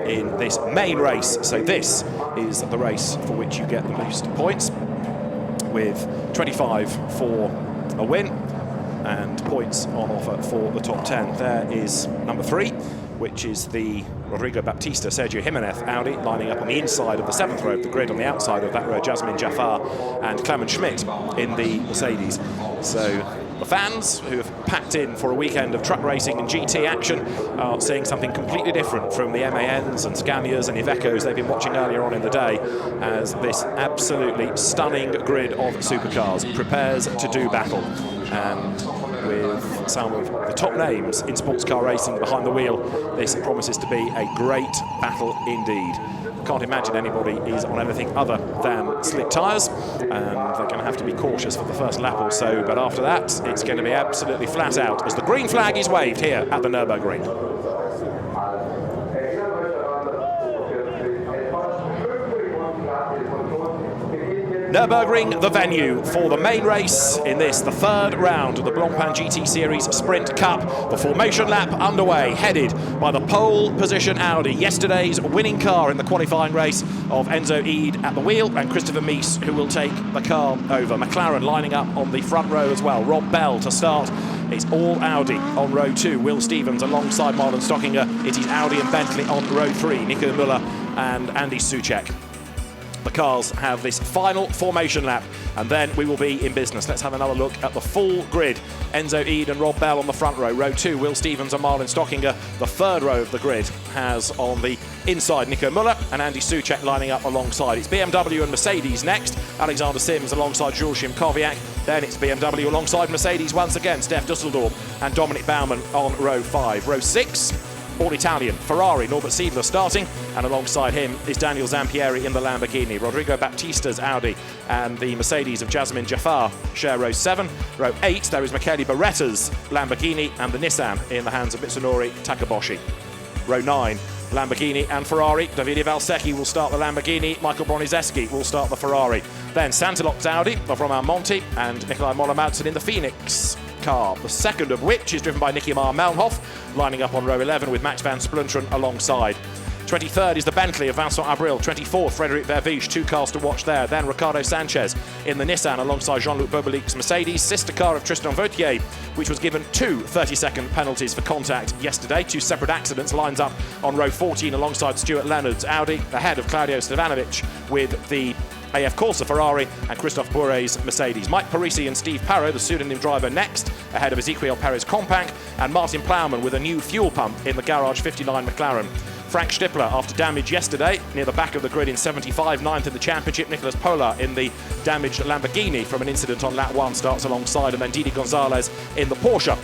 in this main race. So this is the race for which you get the most points, with 25 for a win and points on offer for the top 10. There is number 3, which is the Rodrigo Baptista Sergio Jimenez Audi, lining up on the inside of the 7th row of the grid. On the outside of that row, Jasmine Jaffar and Clement Schmidt in the Mercedes. So the fans who have packed in for a weekend of truck racing and GT action are seeing something completely different from the MANs and Scanias and Ivecos they've been watching earlier on in the day, as this absolutely stunning grid of supercars prepares to do battle. And with some of the top names in sports car racing behind the wheel, this promises to be a great battle indeed. Can't imagine anybody is on anything other than slick tyres, and they're going to have to be cautious for the first lap or so, but after that it's going to be absolutely flat out as the green flag is waved here at the Nurburgring. Nurburgring, the venue for the main race in this, the 3rd round of the Blancpain GT Series Sprint Cup. The formation lap underway, headed by the pole position Audi, yesterday's winning car in the qualifying race of Enzo Eid at the wheel, and Christopher Mies, who will take the car over. McLaren lining up on the front row as well. Rob Bell to start. It's all Audi on row 2. Will Stevens alongside Marlon Stockinger. It is Audi and Bentley on row 3. Nico Müller and Andy Soucek. The cars have this final formation lap, and then we will be in business. Let's have another look at the full grid. Enzo Eid and Rob Bell on the front row. Row 2, Will Stevens and Marlon Stockinger. The 3rd row of the grid has on the inside Nico Müller and Andy Soucek lining up alongside. It's BMW and Mercedes next. Alexander Sims alongside Jules Kowiak. Then it's BMW alongside Mercedes once again. Steph Dusseldorf and Dominic Baumann on row 5. Row 6. All Italian, Ferrari, Norbert Siedler starting, and alongside him is Daniel Zampieri in the Lamborghini. Rodrigo Baptista's Audi and the Mercedes of Jasmine Jaffar share row 7. Row 8, there is Michele Beretta's Lamborghini and the Nissan in the hands of Mitsunori Takaboshi. Row 9, Lamborghini and Ferrari. Davide Valsecchi will start the Lamborghini, Michael Bronizeski will start the Ferrari. Then Santiloc's Audi of Romain Monti and Nikolai Moller-Madsen in the Phoenix car, the 2nd of which is driven by Nicky Mar Melnhoff, lining up on row 11 with Max van Splunteren alongside. 23rd is the Bentley of Vincent Abril. 24th, Frederic Verviche, 2 cars to watch there. Then Ricardo Sanchez in the Nissan alongside Jean-Luc Bobelic's Mercedes, sister car of Tristan Vautier, which was given 2 30-second penalties for contact yesterday. 2 separate accidents, lines up on row 14 alongside Stuart Leonard's Audi, ahead of Claudio Stevanovic with the AF Corsa Ferrari and Christophe Bourret's Mercedes. Mike Parisi and Steve Parro, the pseudonym driver, next, ahead of Ezequiel Perez Compact, and Martin Plowman with a new fuel pump in the Garage 59 McLaren. Frank Stippler, after damage yesterday near the back of the grid in 75, 9th in the championship. Nicolas Pola in the damaged Lamborghini from an incident on lap 1 starts alongside, and then Didi Gonzalez in the Porsche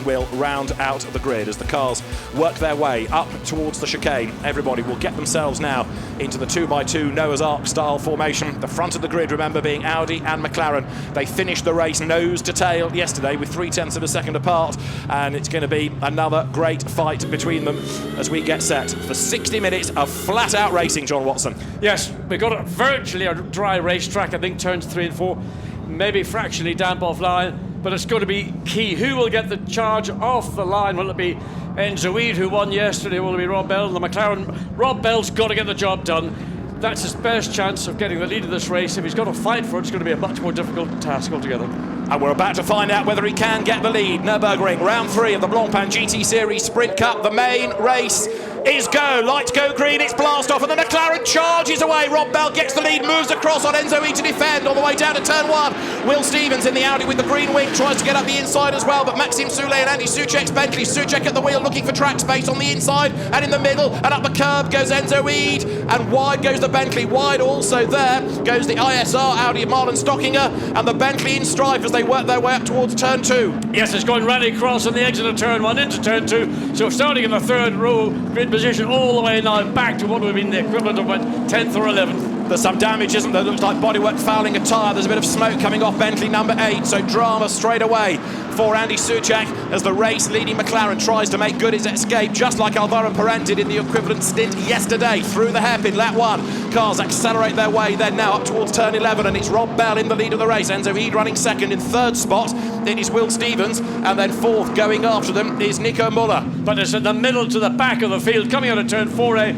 will round out the grid as the cars work their way up towards the chicane. Everybody will get themselves now into the 2x2 Noah's Ark style formation. The front of the grid, remember, being Audi and McLaren. They finished the race nose to tail yesterday with 0.3 of a second apart, and it's going to be another great fight between them as we get set for 60 minutes of flat out racing. John Watson. Yes, we've got virtually a dry racetrack. I think turns 3 and 4 maybe fractionally damp offline, but it's going to be key. Who will get the charge off the line? Will it be Enzo Eid, who won yesterday? Will it be Rob Bell? The McLaren, Rob Bell's got to get the job done. That's his best chance of getting the lead of this race. If he's got to fight for it, it's going to be a much more difficult task altogether. And we're about to find out whether he can get the lead. Nurburgring, round 3 of the Blancpain GT Series Sprint Cup. The main race is go. Lights go green, it's blast off, and the McLaren charges away. Rob Bell gets the lead, moves across on Enzo Eid to defend on the way down to turn 1. Will Stevens in the Audi with the green wing tries to get up the inside as well, but Maxime Soulet and Andy Soucek's Bentley. Soucek at the wheel looking for track space on the inside and in the middle, and up the curb goes Enzo Eid, and wide goes the Bentley. Wide also there goes the ISR Audi of Marlon Stockinger, and the Bentley in strife as they work their way up towards turn 2. Yes, it's going rally cross on the exit of turn 1 into turn 2. So starting in the 3rd row grid position all the way now back to what would have been the equivalent of about 10th or 11th. There's some damage, isn't there? Looks like bodywork fouling a tyre. There's a bit of smoke coming off Bentley number 8, so drama straight away for Andy Soucek as the race-leading McLaren tries to make good his escape, just like Alvaro Perrin did in the equivalent stint yesterday through the hairpin, lap 1. Cars accelerate their way then now up towards turn 11, and it's Rob Bell in the lead of the race. Enzo Ede running second. In third spot it is Will Stevens, and then fourth going after them is Nico Muller. But it's in the middle to the back of the field, coming out of turn 4A.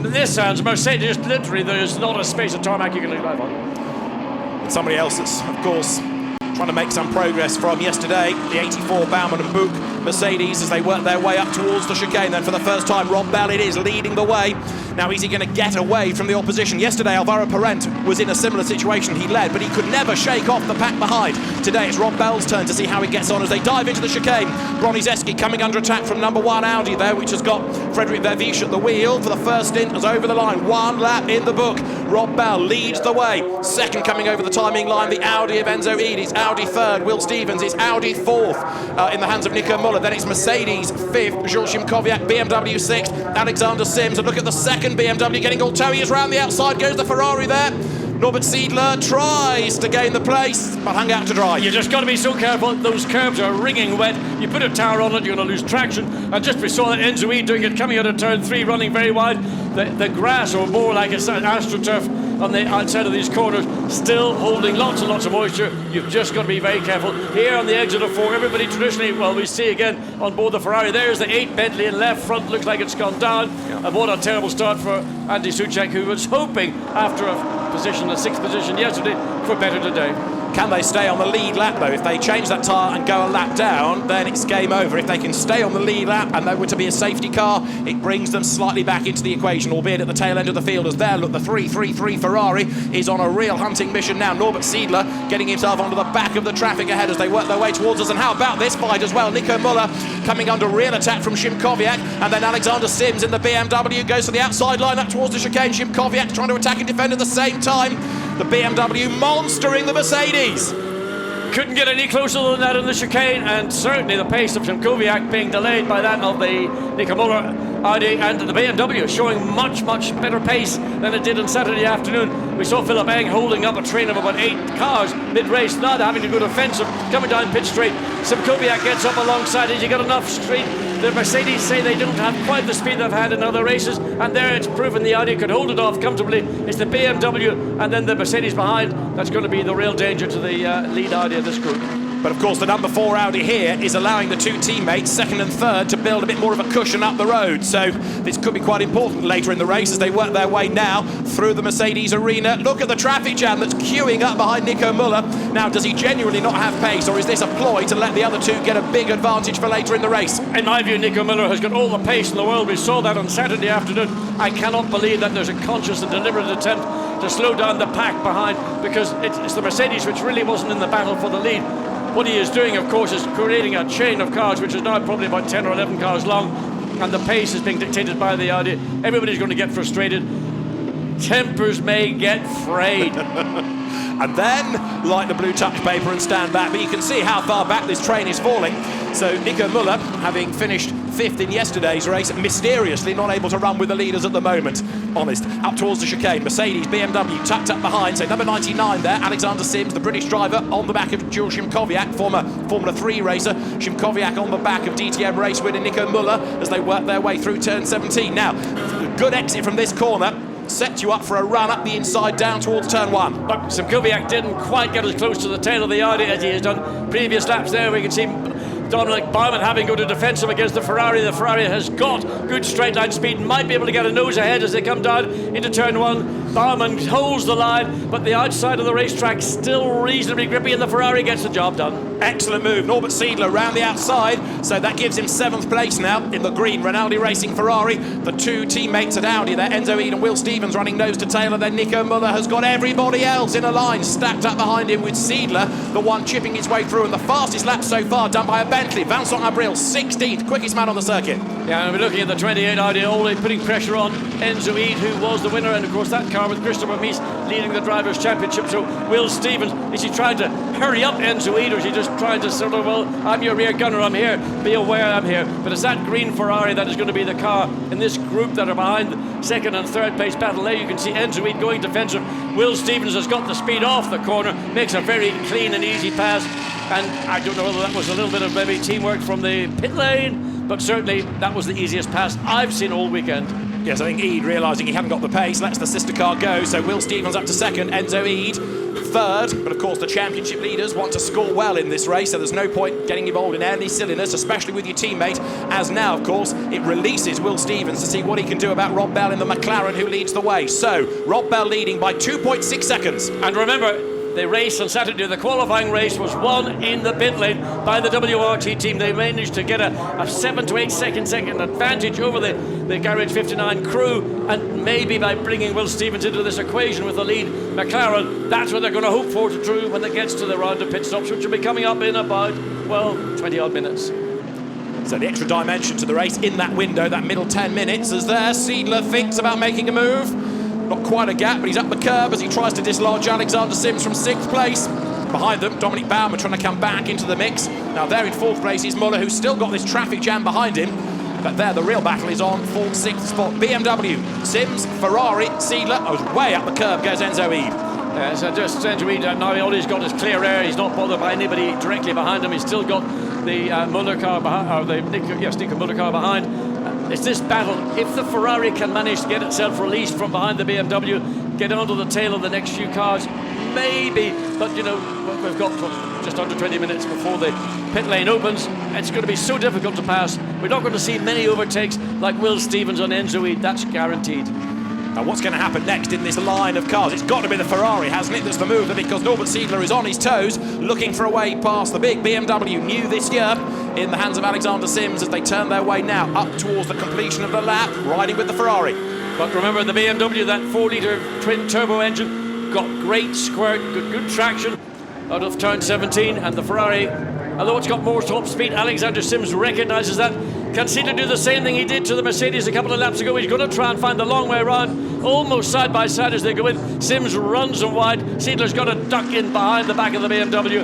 Nissan's Mercedes, literally there is not a space of tarmac you can drive on. And somebody else that's, of course, trying to make some progress from yesterday, the 84 Baumann and Buch Mercedes, as they work their way up towards the chicane. Then for the first time, Rob Bell it is leading the way. Now, is he going to get away from the opposition? Yesterday, Alvaro Perrin was in a similar situation. He led, but he could never shake off the pack behind. Today, it's Rob Bell's turn to see how he gets on as they dive into the chicane. Bronizeski coming under attack from number 1 Audi there, which has got Frederic Verviche at the wheel for the first stint, as over the line. 1 lap in the book. Rob Bell leads the way. Second coming over the timing line, the Audi of Enzo Ede. It's Audi third. Will Stevens is Audi fourth in the hands of Nico Muller. Then it's Mercedes fifth. Jules Szymkowiak, BMW sixth. Alexander Sims. And look at the second BMW getting all toey. Is round the outside. Goes the Ferrari there. Norbert Siedler tries to gain the place, but hung out to dry. You just got to be so careful. Those curbs are wringing wet. You put a tire on it, you're going to lose traction. And just we saw that Enzo Ede doing it, coming out of turn 3, running very wide. The grass, or more like it's an AstroTurf on the outside of these corners, still holding lots and lots of moisture. You've just got to be very careful. Here on the exit of 4, everybody traditionally, well, we see again on board the Ferrari, there's the 8 Bentley in left front, looks like it's gone down. Yeah. And what a terrible start for Andy Soucek, who was hoping after a position, a 6th position yesterday, for better today. Can they stay on the lead lap, though? If they change that tyre and go a lap down, then it's game over. If they can stay on the lead lap and there were to be a safety car, it brings them slightly back into the equation, albeit at the tail end of the field. As there, look, the 333 Ferrari is on a real hunting mission now. Norbert Siedler getting himself onto the back of the traffic ahead as they work their way towards us. And how about this fight as well? Nico Muller coming under real attack from Szymkowiak, and then Alexander Sims in the BMW goes to the outside line up towards the chicane. Szymkowiak trying to attack and defend at the same time. The BMW monstering the Mercedes. Couldn't get any closer than that in the chicane, and certainly the pace of Szymkowiak being delayed by that of the Nico Muller Audi, and the BMW showing much, much better pace than it did on Saturday afternoon. We saw Philip Eng holding up a train of about 8 cars mid-race, not having to go defensive, coming down pit straight. Szymkowiak gets up alongside it. You got enough straight. The Mercedes say they don't have quite the speed they've had in other races, and there it's proven the Audi could hold it off comfortably. It's the BMW and then the Mercedes behind that's going to be the real danger to the lead Audi of this group. But of course the number 4 Audi here is allowing the 2 teammates, second and third, to build a bit more of a cushion up the road. So this could be quite important later in the race as they work their way now through the Mercedes arena. Look at the traffic jam that's queuing up behind Nico Muller. Now, does he genuinely not have pace, or is this a ploy to let the other 2 get a big advantage for later in the race? In my view, Nico Muller has got all the pace in the world. We saw that on Saturday afternoon. I cannot believe that there's a conscious and deliberate attempt to slow down the pack behind, because it's the Mercedes which really wasn't in the battle for the lead. What he is doing, of course, is creating a chain of cars, which is now probably about 10 or 11 cars long, and the pace is being dictated by the Audi. Everybody's going to get frustrated. Tempers may get frayed. And then light the blue touch paper and stand back. But you can see how far back this train is falling. So Nico Muller, having finished 5th in yesterday's race, mysteriously not able to run with the leaders at the moment. Honest. Up towards the chicane. Mercedes, BMW tucked up behind. So number 99 there, Alexander Sims, the British driver, on the back of Jules Szymkowiak, former Formula 3 racer. Szymkowiak on the back of DTM race winner Nico Muller as they work their way through turn 17. Now, good exit from this corner. Set you up for a run up the inside down towards turn 1. But Szymkowiak didn't quite get as close to the tail of the Audi as he has done previous laps there. We can see Dominic Baumann having to go to defensive against the Ferrari. The Ferrari has got good straight line speed, might be able to get a nose ahead as they come down into turn 1. Baumann holds the line, but the outside of the racetrack still reasonably grippy, and the Ferrari gets the job done. Excellent move. Norbert Siedler round the outside, so that gives him 7th place now in the green Rinaldi Racing Ferrari. The 2 teammates at Audi there, Enzo Ede and Will Stevens, running nose to tail, and then Nico Muller has got everybody else in a line stacked up behind him, with Siedler the one chipping his way through, and the fastest lap so far done by a Bentley. Vincent Abril, 16th, quickest man on the circuit. Yeah, and we're looking at the 28 Audi, already putting pressure on Enzo Ede, who was the winner, and of course that car with Christopher Mies leading the Drivers' Championship. So Will Stevens, is he trying to hurry up Enzo Ede, or is he just trying to sort of, well, I'm your rear gunner, I'm here, be aware I'm here. But it's that green Ferrari that is going to be the car in this group that are behind the 2nd and 3rd place battle. There you can see Enzo Ede going defensive. Will Stevens has got the speed off the corner, makes a very clean and easy pass. And I don't know whether that was a little bit of maybe teamwork from the pit lane, but certainly that was the easiest pass I've seen all weekend. Yes, I think Eade, realising he hadn't got the pace, lets the sister car go. So Will Stevens up to second, Enzo Eade third. But of course, the championship leaders want to score well in this race, so there's no point getting involved in any silliness, especially with your teammate, as now, of course, it releases Will Stevens to see what he can do about Rob Bell in the McLaren, who leads the way. So, Rob Bell leading by 2.6 seconds. And remember, the race on Saturday, the qualifying race, was won in the pit lane by the WRT team. They managed to get a 7 to 8 second advantage over the Garage 59 crew, and maybe by bringing Will Stevens into this equation with the lead McLaren, that's what they're going to hope for to do when it gets to the round of pit stops, which will be coming up in about, well, 20 odd minutes. So the extra dimension to the race in that window, that middle 10 minutes, as there, Seidler thinks about making a move. Not quite a gap, but he's up the curb as he tries to dislodge Alexander Sims from 6th place. Behind them, Dominic Baumann trying to come back into the mix. Now there in 4th place is Muller, who's still got this traffic jam behind him. But there, the real battle is on for 6th spot. BMW, Sims, Ferrari, Seidler. Way up the curb goes Enzo Eade. So just Enzo Eade, now all he's got is clear air. He's not bothered by anybody directly behind him. He's still got the Muller car behind, or the Nico Muller car behind. It's this battle. If the Ferrari can manage to get itself released from behind the BMW, get onto the tail of the next few cars, maybe. But, you know, we've got just under 20 minutes before the pit lane opens. It's going to be so difficult to pass. We're not going to see many overtakes like Will Stevens on Enzo Eade. That's guaranteed. Now what's going to happen next in this line of cars? It's got to be the Ferrari, hasn't it? That's the move, because Norbert Seidler is on his toes, looking for a way past the big BMW, new this year, in the hands of Alexander Sims as they turn their way now up towards the completion of the lap, riding with the Ferrari. But remember, the BMW, that 4-litre twin-turbo engine, got great squirt, good traction out of turn 17, and the Ferrari, although it's got more top speed, Alexander Sims recognises that. Can Seidler do the same thing he did to the Mercedes a couple of laps ago? He's going to try and find the long way around, almost side by side as they go in. Sims runs them wide. Seidler's got to duck in behind the back of the BMW.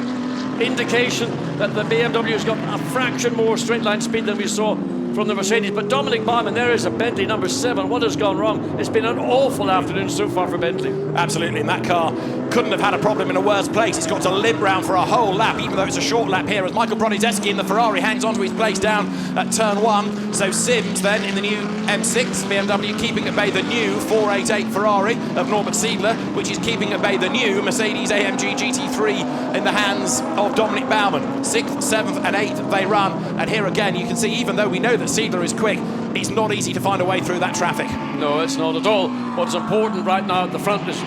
Indication that the BMW has got a fraction more straight line speed than we saw from the Mercedes. But Dominic Baumann, there is a Bentley number 7. What has gone wrong? It's been an awful afternoon so far for Bentley. Absolutely, and that car couldn't have had a problem in a worse place. It's got to limp round for a whole lap, even though it's a short lap here, as Michael Bronizeski in the Ferrari hangs on to his place down at turn 1. So Sims then in the new M6 BMW keeping at bay the new 488 Ferrari of Norbert Seidler, which is keeping at bay the new Mercedes AMG GT3 in the hands of Dominic Baumann. 6th, 7th and 8th they run, and here again you can see, even though we know that Seidler is quick, it's not easy to find a way through that traffic. No, it's not at all. What's important right now at the front is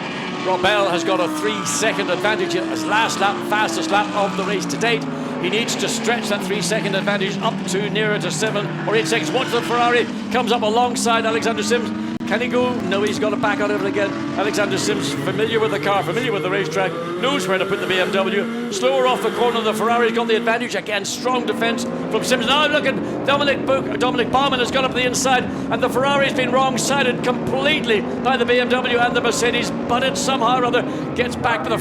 Rob Bell has got a 3-second advantage in his last lap, fastest lap of the race to date. He needs to stretch that 3-second advantage up to nearer to 7 or 8 seconds. Once the Ferrari comes up alongside Alexander Sims, can he go? No, he's got to back out of it again. Alexander Sims, familiar with the car, familiar with the racetrack, knows where to put the BMW. Slower off the corner, the Ferrari's got the advantage. Again, strong defence from Sims. Now look at Dominic Baumann has gone up the inside, and the Ferrari's been wrong-sided completely by the BMW and the Mercedes, but it somehow or other gets back to the...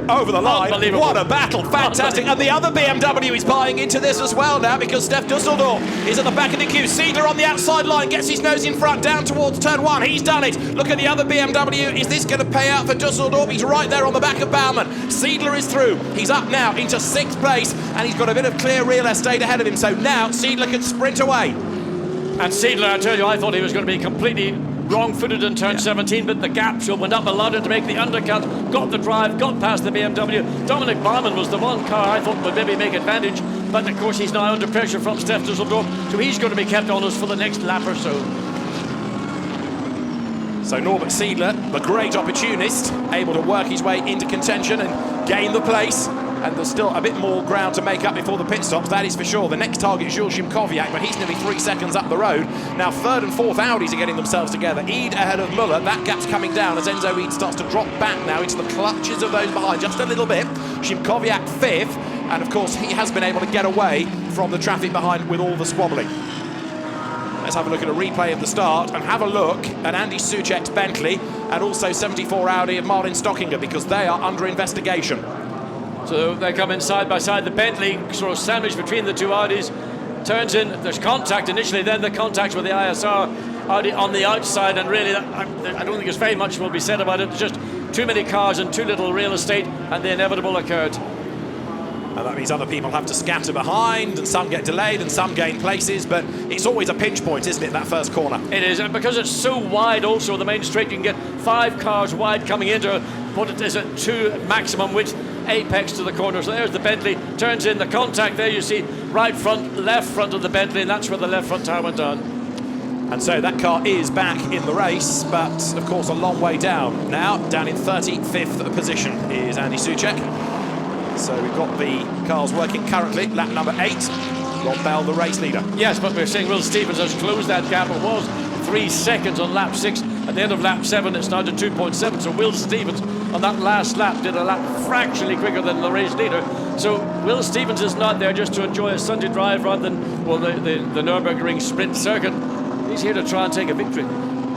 Over the line. What a battle. Fantastic. And the other BMW is buying into this as well now, because Steph Dusseldorf is at the back of the queue. Seidler on the outside line gets his nose in front down towards turn 1. He's done it. Look at the other BMW. Is this going to pay out for Dusseldorf? He's right there on the back of Baumann. Seidler is through. He's up now into 6th place, and he's got a bit of clear real estate ahead of him. So now Seidler can sprint away. And Seidler, I tell you, I thought he was going to be completely wrong-footed in turn 17, but the gap opened up, allowed him to make the undercut, got the drive, got past the BMW. Dominic Baumann was the one car I thought would maybe make advantage, but of course he's now under pressure from Steph Dusseldorf, so he's going to be kept on us for the next lap or so. So Norbert Seidler, the great opportunist, able to work his way into contention and gain the place. And there's still a bit more ground to make up before the pit stops, that is for sure. The next target is Jules Szymkowiak, but he's nearly 3 seconds up the road. Now 3rd and 4th Audis are getting themselves together. Eade ahead of Muller. That gap's coming down as Enzo Eade starts to drop back now into the clutches of those behind just a little bit. Szymkowiak 5th, and of course he has been able to get away from the traffic behind with all the squabbling. Let's have a look at a replay of the start and have a look at Andy Soucek's Bentley and also 74 Audi of Martin Stockinger, because they are under investigation. So they come in side by side. The Bentley sort of sandwiched between the two Audis. Turns in, there's contact initially, then the contact with the ISR Audi on the outside, and really I don't think there's very much will be said about it. There's just too many cars and too little real estate, and the inevitable occurred. And that means other people have to scatter behind, and some get delayed and some gain places, but it's always a pinch point, isn't it, that first corner? It is, and because it's so wide also, the main straight, you can get 5 cars wide coming into what it is a 2 maximum width apex to the corner. So there's the Bentley, turns in the contact there, you see right front, left front of the Bentley, and that's where the left front tire went down. And so that car is back in the race, but of course a long way down. Now, down in 35th position is Andy Soucek. So we've got the cars working currently, lap number 8. Rob Bell, the race leader. Yes, but we're saying Will Stevens has closed that gap. It was 3 seconds on lap 6. At the end of lap 7, it's now to 2.7. So Will Stevens on that last lap did a lap fractionally quicker than the race leader. So Will Stevens is not there just to enjoy a Sunday drive rather than, well, the Nurburgring sprint circuit. He's here to try and take a victory.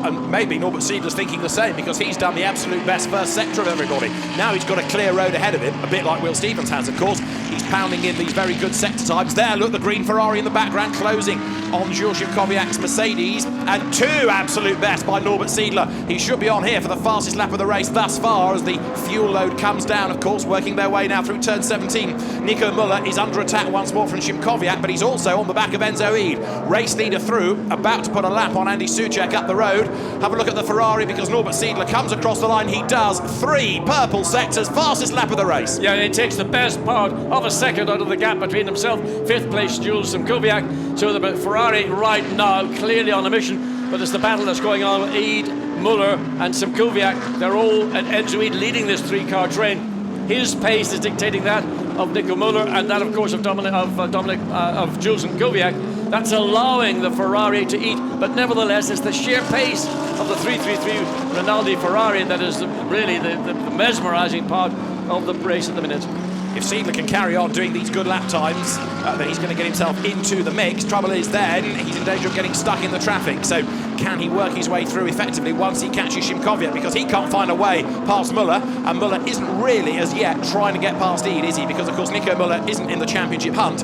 And maybe Norbert Siedler's thinking the same, because he's done the absolute best first sector of everybody. Now he's got a clear road ahead of him, a bit like Will Stevens has, of course. He's pounding in these very good sector times. There, look, the green Ferrari in the background closing on Jules Kowiak's Mercedes. And 2 absolute best by Norbert Siedler. He should be on here for the fastest lap of the race thus far as the fuel load comes down, of course, working their way now through turn 17. Nico Müller is under attack once more from Kowiak, but he's also on the back of Enzo Ede. Race leader through, about to put a lap on Andy Soucek up the road. Have a look at the Ferrari, because Norbert Siedler comes across the line. He does. 3 purple sectors, fastest lap of the race. Yeah, it takes the best part of a second out of the gap between himself. 5th place, Jules Kowiak. So the Ferrari right now clearly on a mission, but it's the battle that's going on with Ede, Müller and Kowiak. They're all at Enzo Ede leading this 3-car train. His pace is dictating that of Nico Müller and that, of course, of Jules Kowiak. That's allowing the Ferrari to eat, but nevertheless, it's the sheer pace of the 333 Rinaldi Ferrari that is really the mesmerising part of the race at the minute. If Siedler can carry on doing these good lap times, then he's going to get himself into the mix. Trouble is then, he's in danger of getting stuck in the traffic. So can he work his way through effectively once he catches Kowiak? Because he can't find a way past Müller, and Müller isn't really as yet trying to get past Ede, is he? Because of course Nico Müller isn't in the championship hunt,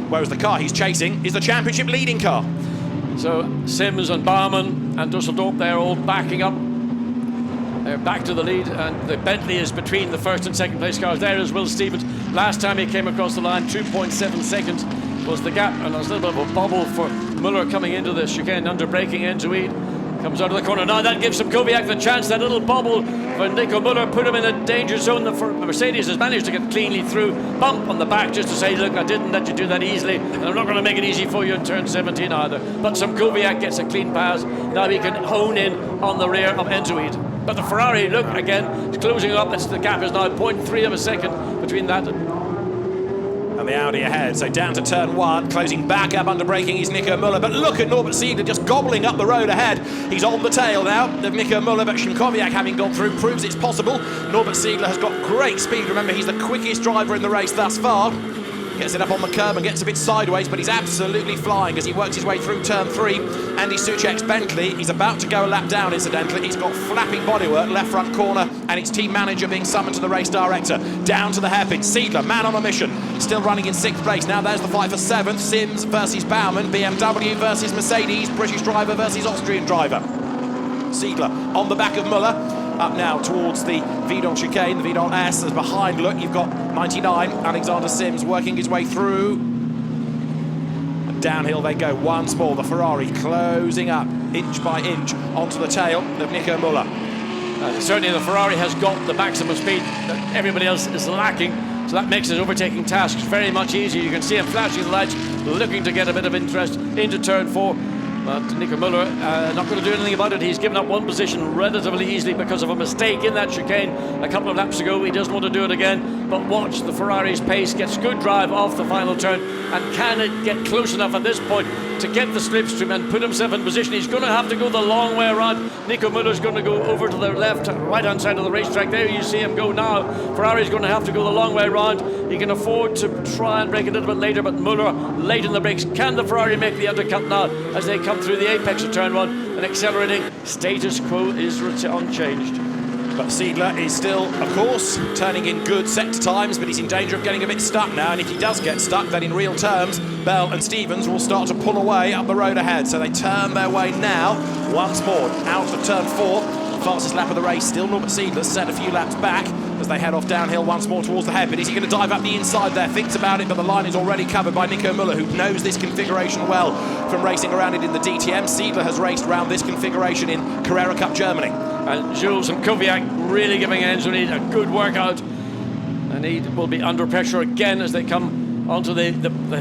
whereas the car he's chasing is the championship leading car. So Sims and Barman and Dusseldorp, they're all backing up. They're back to the lead, and the Bentley is between the 1st and 2nd place cars. There is Will Stevens. Last time he came across the line, 2.7 seconds was the gap, and there's a little bit of a bubble for Müller coming into the chicane under braking. Enzo Ede comes out of the corner. Now that gives Kowiak the chance. That little bubble for Nico Müller put him in a danger zone. The Mercedes has managed to get cleanly through. Bump on the back just to say, look, I didn't let you do that easily, and I'm not going to make it easy for you in turn 17 either. But Kowiak gets a clean pass. Now he can hone in on the rear of Enzo Ede. But the Ferrari, look, again, it's closing up. The gap is now 0.3 of a second between that and the Audi ahead. So down to turn 1, closing back up under braking is Nico Müller. But look at Norbert Siedler just gobbling up the road ahead. He's on the tail now of Nico Müller, but Kowiak, having gone through, proves it's possible. Norbert Siedler has got great speed. Remember, he's the quickest driver in the race thus far. Gets it up on the curb and gets a bit sideways, but he's absolutely flying as he works his way through turn 3. Andy Soucek's Bentley, he's about to go a lap down, incidentally. He's got flapping bodywork, left front corner, and it's team manager being summoned to the race director. Down to the hairpin. Siedler, man on a mission, still running in 6th place. Now there's the fight for 7th. Sims versus Baumann, BMW versus Mercedes, British driver versus Austrian driver. Siedler on the back of Müller. Up now towards the Vidal chicane, the Vidal S. As behind, look, you've got 99, Alexander Sims working his way through. And downhill they go once more. The Ferrari closing up inch by inch onto the tail of Nico Müller. Certainly the Ferrari has got the maximum speed that everybody else is lacking, so that makes his overtaking tasks very much easier. You can see him flashing the lights, looking to get a bit of interest into turn 4. But Nico Müller not going to do anything about it. He's given up one position relatively easily because of a mistake in that chicane a couple of laps ago. He doesn't want to do it again. But watch the Ferrari's pace, gets good drive off the final turn, and can it get close enough at this point to get the slipstream and put himself in position? He's going to have to go the long way around. Nico Müller's going to go over to the left, right-hand side of the racetrack. There you see him go now. Ferrari's going to have to go the long way around. He can afford to try and brake a little bit later, but Müller late in the brakes. Can the Ferrari make the undercut now as they come through the apex of turn 1 and accelerating? Status quo is unchanged. But Siedler is still, of course, turning in good sector times, but he's in danger of getting a bit stuck now. And if he does get stuck, then in real terms, Bell and Stevens will start to pull away up the road ahead. So they turn their way now once more out of turn 4. The fastest lap of the race, still Norbert Siedler, set a few laps back as they head off downhill once more towards the head. But is he going to dive up the inside there? Thinks about it, but the line is already covered by Nico Müller, who knows this configuration well from racing around it in the DTM. Seidler has raced around this configuration in Carrera Cup Germany. And Jules and Kowiak really giving Enzo Need a good workout. And he will be under pressure again as they come onto the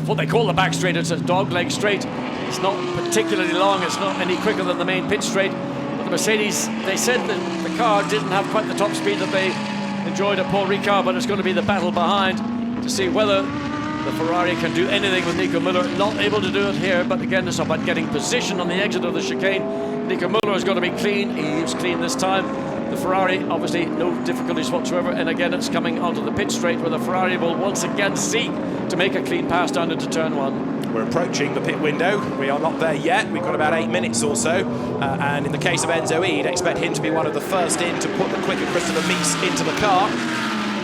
what they call the back straight. It's a dog leg straight. It's not particularly long. It's not any quicker than the main pit straight. But the Mercedes, they said that the car didn't have quite the top speed that they enjoyed at Paul Ricard, but it's going to be the battle behind to see whether the Ferrari can do anything with Nico Müller. Not able to do it here, but again, it's about getting position on the exit of the chicane. Nico Müller is going to be clean. He's clean this time. The Ferrari, obviously, no difficulties whatsoever. And again, it's coming onto the pit straight where the Ferrari will once again seek to make a clean pass down into turn one. We're approaching the pit window. We are not there yet. We've got about 8 minutes or so. And in the case of Enzo Ede, expect him to be one of the first in to put the quicker Christopher Mies into the car.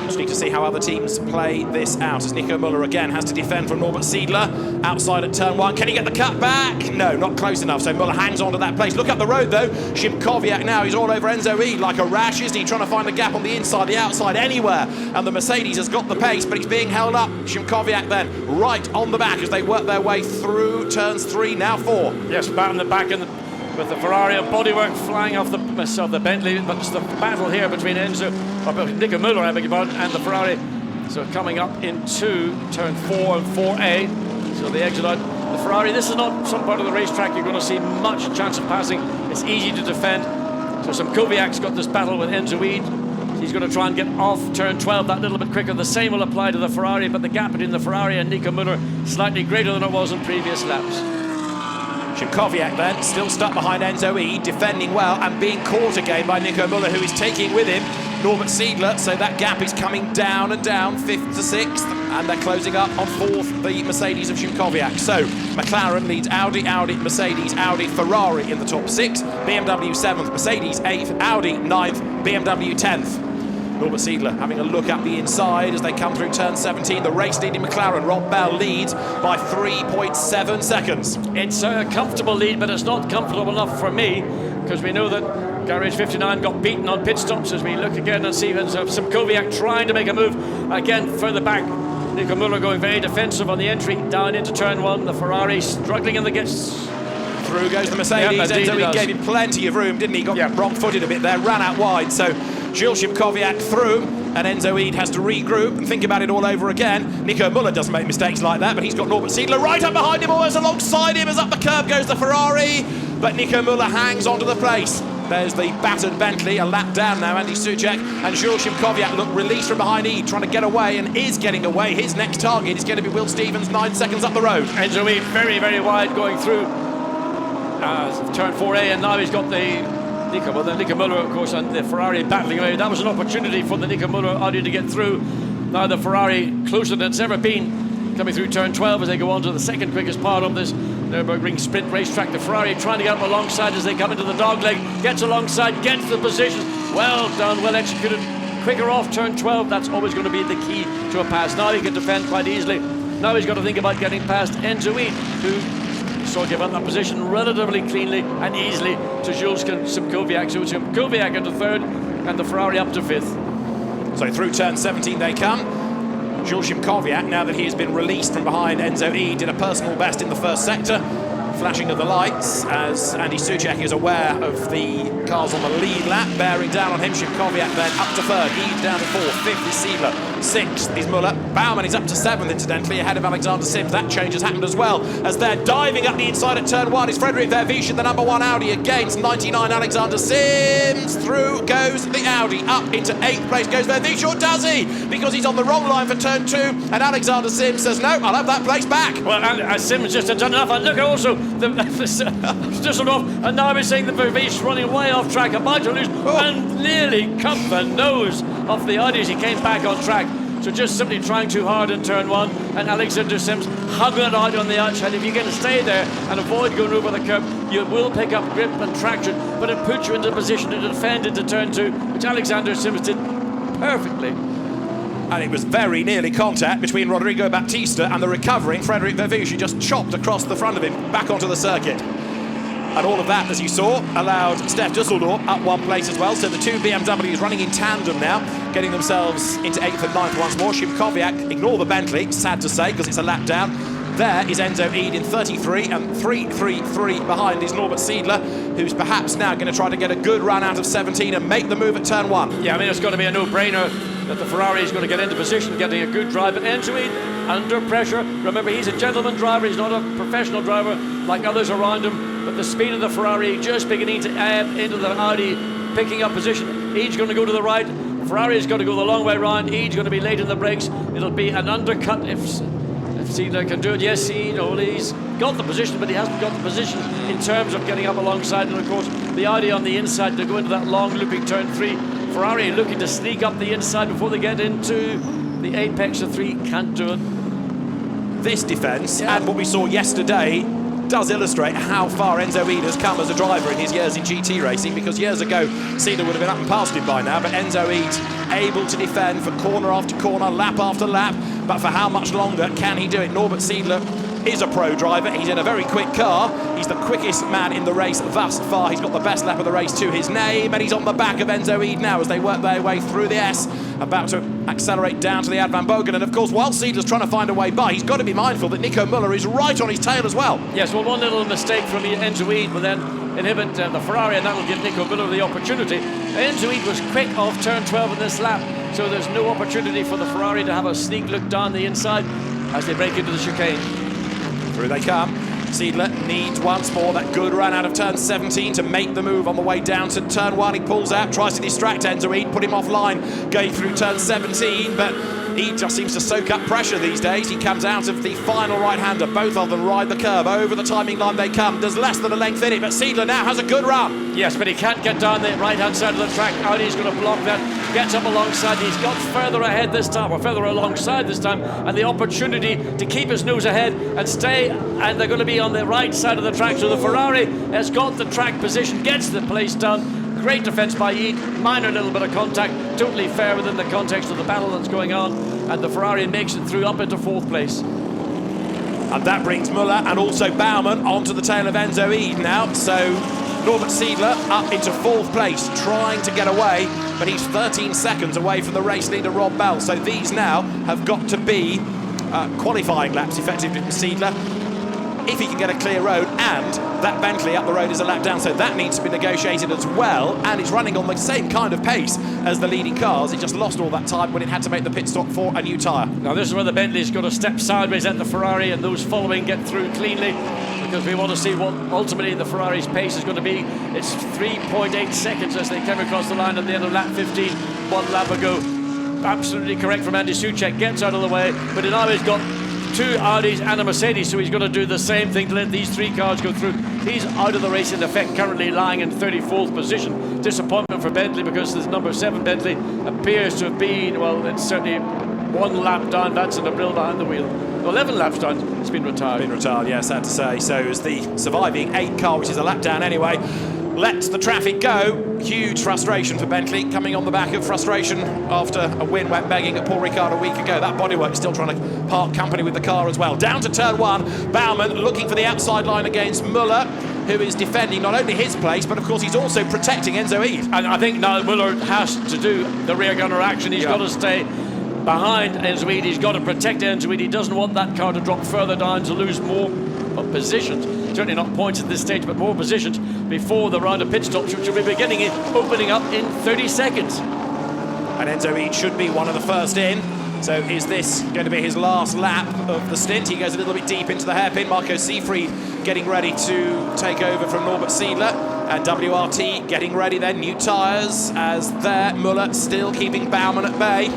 Just need to see how other teams play this out, as Nico Müller again has to defend from Norbert Seidler outside at turn one. Can he get the cut back? No, not close enough. So Müller hangs on to that place. Look up the road though. Szymkowiak now, he's all over Enzo Ede like a rash, isn't he? Trying to find the gap on the inside, the outside, anywhere. And the Mercedes has got the pace, but it's being held up. Szymkowiak then right on the back as they work their way through turns 3, now 4. Yes, bat in the back with the Ferrari bodywork flying off the Bentley, but it's the battle here between Nico Müller, I beg your pardon, and the Ferrari. So coming up into turn 4 and 4A, so the exit out. The Ferrari, this is not some part of the racetrack you're going to see much chance of passing. It's easy to defend. So Szymkowiak's got this battle with Enzo Ede. He's going to try and get off turn 12 that little bit quicker. The same will apply to the Ferrari, but the gap between the Ferrari and Nico Müller slightly greater than it was in previous laps. Szymkowiak then, still stuck behind Enzo Ede, defending well and being caught again by Nico Müller, who is taking with him Norbert Seidler, so that gap is coming down and down, 5th to 6th, and they're closing up on 4th, the Mercedes of Szymkowiak. So McLaren leads Audi, Mercedes, Audi, Ferrari in the top 6, BMW 7th, Mercedes 8th, Audi 9th, BMW 10th. Norbert Seidler having a look up the inside as they come through turn 17. The race-leading McLaren, Rob Bell, leads by 3.7 seconds. It's a comfortable lead, but it's not comfortable enough for me, because we know that Garage 59 got beaten on pit stops. As we look again and see Szymkowiak trying to make a move. Again, further back, Nico Müller going very defensive on the entry down into turn 1. The Ferrari struggling in the gets. Through goes the Mercedes. Yep, Enzo Ede gave him plenty of room, didn't he? Got wrong-footed a bit there, ran out wide. So Jules Szymkowiak through, and Enzo Ede has to regroup and think about it all over again. Nico Müller doesn't make mistakes like that, but he's got Norbert Seidler right up behind him, almost alongside him, as up the curb goes the Ferrari. But Nico Müller hangs onto the place. There's the battered Bentley, a lap down now, Andy Soucek, and Jules Szymkowiak look released from behind Ede, trying to get away, and is getting away. His next target is going to be Will Stevens, 9 seconds up the road. Enzo Ede very, very wide going through turn 4A, and now he's got the Nico Müller, of course, and the Ferrari battling away. That was an opportunity for the Nico Müller Audi to get through. Now the Ferrari closer than it's ever been, coming through turn 12 as they go on to the second quickest part of this Nurburgring Sprint racetrack. The Ferrari trying to get up alongside as they come into the dogleg, gets alongside, gets the position. Well done, well executed. Quicker off turn 12, that's always going to be the key to a pass. Now he can defend quite easily. Now he's got to think about getting past Enzo Ede, who so give up that position relatively cleanly and easily to Jules Szymkowiak. So Szymkowiak into 3rd and the Ferrari up to 5th. So through turn 17 they come. Jules Szymkowiak, now that he has been released from behind Enzo Ede, did a personal best in the first sector. Flashing of the lights as Andy Soucek is aware of the cars on the lead lap, bearing down on him. Szymkowiak then up to 3rd, Ede down to 4th, 5th is Seidler, 6th is Müller. Baumann is up to 7th, incidentally, ahead of Alexander Sims. That change has happened as well, as they're diving up the inside at turn 1. Is Frederic Vervichen, the number 1 Audi, against 99 Alexander Sims. Through goes the Audi, up into 8th place goes Vervichen, or does he? Because he's on the wrong line for turn 2, and Alexander Sims says, no, I'll have that place back. Well, Sims just had done enough, and look also, Düsseldorf, and now we're seeing the Vervichen running way off track, about to lose, and nearly cut the nose off the Audi as he came back on track. So just simply trying too hard in turn 1, and Alexander Sims hugging it out on the outside. If you can stay there and avoid going over the curb, you will pick up grip and traction, but it puts you into a position to defend into turn 2, which Alexander Sims did perfectly. And it was very nearly contact between Rodrigo Baptista and the recovering Frederic Vervichen, just chopped across the front of him, back onto the circuit. And all of that, as you saw, allowed Steph Dusseldorf up one place as well. So the two BMWs running in tandem now, getting themselves into 8th and 9th once more. Szymkowiak, ignore the Bentley, sad to say, because it's a lap down. There is Enzo Ede in 33, and 3.33 behind is Norbert Siedler, who's perhaps now going to try to get a good run out of 17 and make the move at turn 1. Yeah, I mean, it's going to be a no-brainer that the Ferrari is going to get into position, getting a good drive. But Enzo Ede, under pressure, remember, he's a gentleman driver, he's not a professional driver like others around him, but the speed of the Ferrari just beginning to ebb into the Audi, picking up position. Ede's going to go to the right, Ferrari's got to go the long way round, Ede's going to be late in the brakes. It'll be an undercut if Siedler can do it. Yes, he's got the position, but he hasn't got the position in terms of getting up alongside. And of course, the Audi on the inside to go into that long looping turn 3. Ferrari looking to sneak up the inside before they get into the apex of 3. Can't do it. This defence, and what we saw yesterday, does illustrate how far Enzo Ede has come as a driver in his years in GT racing, because years ago Siedler would have been up and past him by now, but Enzo Ede's able to defend for corner after corner, lap after lap, but for how much longer can he do it? Norbert Siedler is a pro driver, he's in a very quick car, he's the quickest man in the race thus far, he's got the best lap of the race to his name, and he's on the back of Enzo Ede now as they work their way through the S, about to accelerate down to the Ad Van Bogen. And of course, while Siedler's trying to find a way by, he's got to be mindful that Nico Müller is right on his tail as well. Yes, well, one little mistake from Enzo Ede will then inhibit the Ferrari, and that will give Nico Müller the opportunity. Enzo Ede was quick off turn 12 in this lap, so there's no opportunity for the Ferrari to have a sneak look down the inside as they break into the chicane. Through they come. Siedler needs once more that good run out of turn 17 to make the move on the way down to turn 1. He pulls out, tries to distract Enzo Ede, put him offline going through turn 17, but Ede just seems to soak up pressure these days. He comes out of the final right-hander. Both of them ride the curve. Over the timing line they come. There's less than a length in it, but Siedler now has a good run. Yes, but he can't get down the right-hand side of the track. Audi's going to block that. Gets up alongside. He's got further ahead this time, or further alongside this time, and the opportunity to keep his nose ahead and stay, and they're going to be on the right side of the track. So the Ferrari has got the track position, gets the place done. Great defence by Ede, minor little bit of contact, totally fair within the context of the battle that's going on, and the Ferrari makes it through up into 4th place. And that brings Müller and also Baumann onto the tail of Enzo Ede now. So Norbert Siedler up into 4th place, trying to get away, but he's 13 seconds away from the race leader Rob Bell. So these now have got to be qualifying laps effectively for Siedler, if he can get a clear road, and that Bentley up the road is a lap down, so that needs to be negotiated as well, and it's running on the same kind of pace as the leading cars. It just lost all that time when it had to make the pit stop for a new tyre. Now this is where the Bentley's got to step sideways at the Ferrari, and those following get through cleanly, because we want to see what ultimately the Ferrari's pace is going to be. It's 3.8 seconds as they came across the line at the end of lap 15, 1 lap ago. Absolutely correct from Andy Soucek, gets out of the way, but now he's got 2 Audis and a Mercedes, so he's going to do the same thing to let these 3 cars go through. He's out of the race in effect, currently lying in 34th position. Disappointment for Bentley, because this number 7 Bentley appears to have been, well, it's certainly 1 lap down. That's an April behind the wheel. 11 laps down, it's been retired. Been retired, yeah, sad to say. So as the surviving 8 car, which is a lap down anyway, lets the traffic go. Huge frustration for Bentley, coming on the back of frustration after a win went begging at Paul Ricard a week ago. That bodywork is still trying to part company with the car as well. Down to turn 1, Baumann looking for the outside line against Müller, who is defending not only his place, but of course he's also protecting Enzo Ede. And I think now Müller has to do the rear gunner action. He's got to stay behind Enzo Ede. He's got to protect Enzo Ede. He doesn't want that car to drop further down to lose more positions. Certainly not points at this stage, but more positions before the round of pit stops, which will be opening up in 30 seconds. And Enzo Ede should be one of the first in. So is this going to be his last lap of the stint? He goes a little bit deep into the hairpin. Marco Seefried getting ready to take over from Norbert Siedler. And WRT getting ready then, new tyres as there. Müller still keeping Baumann at bay.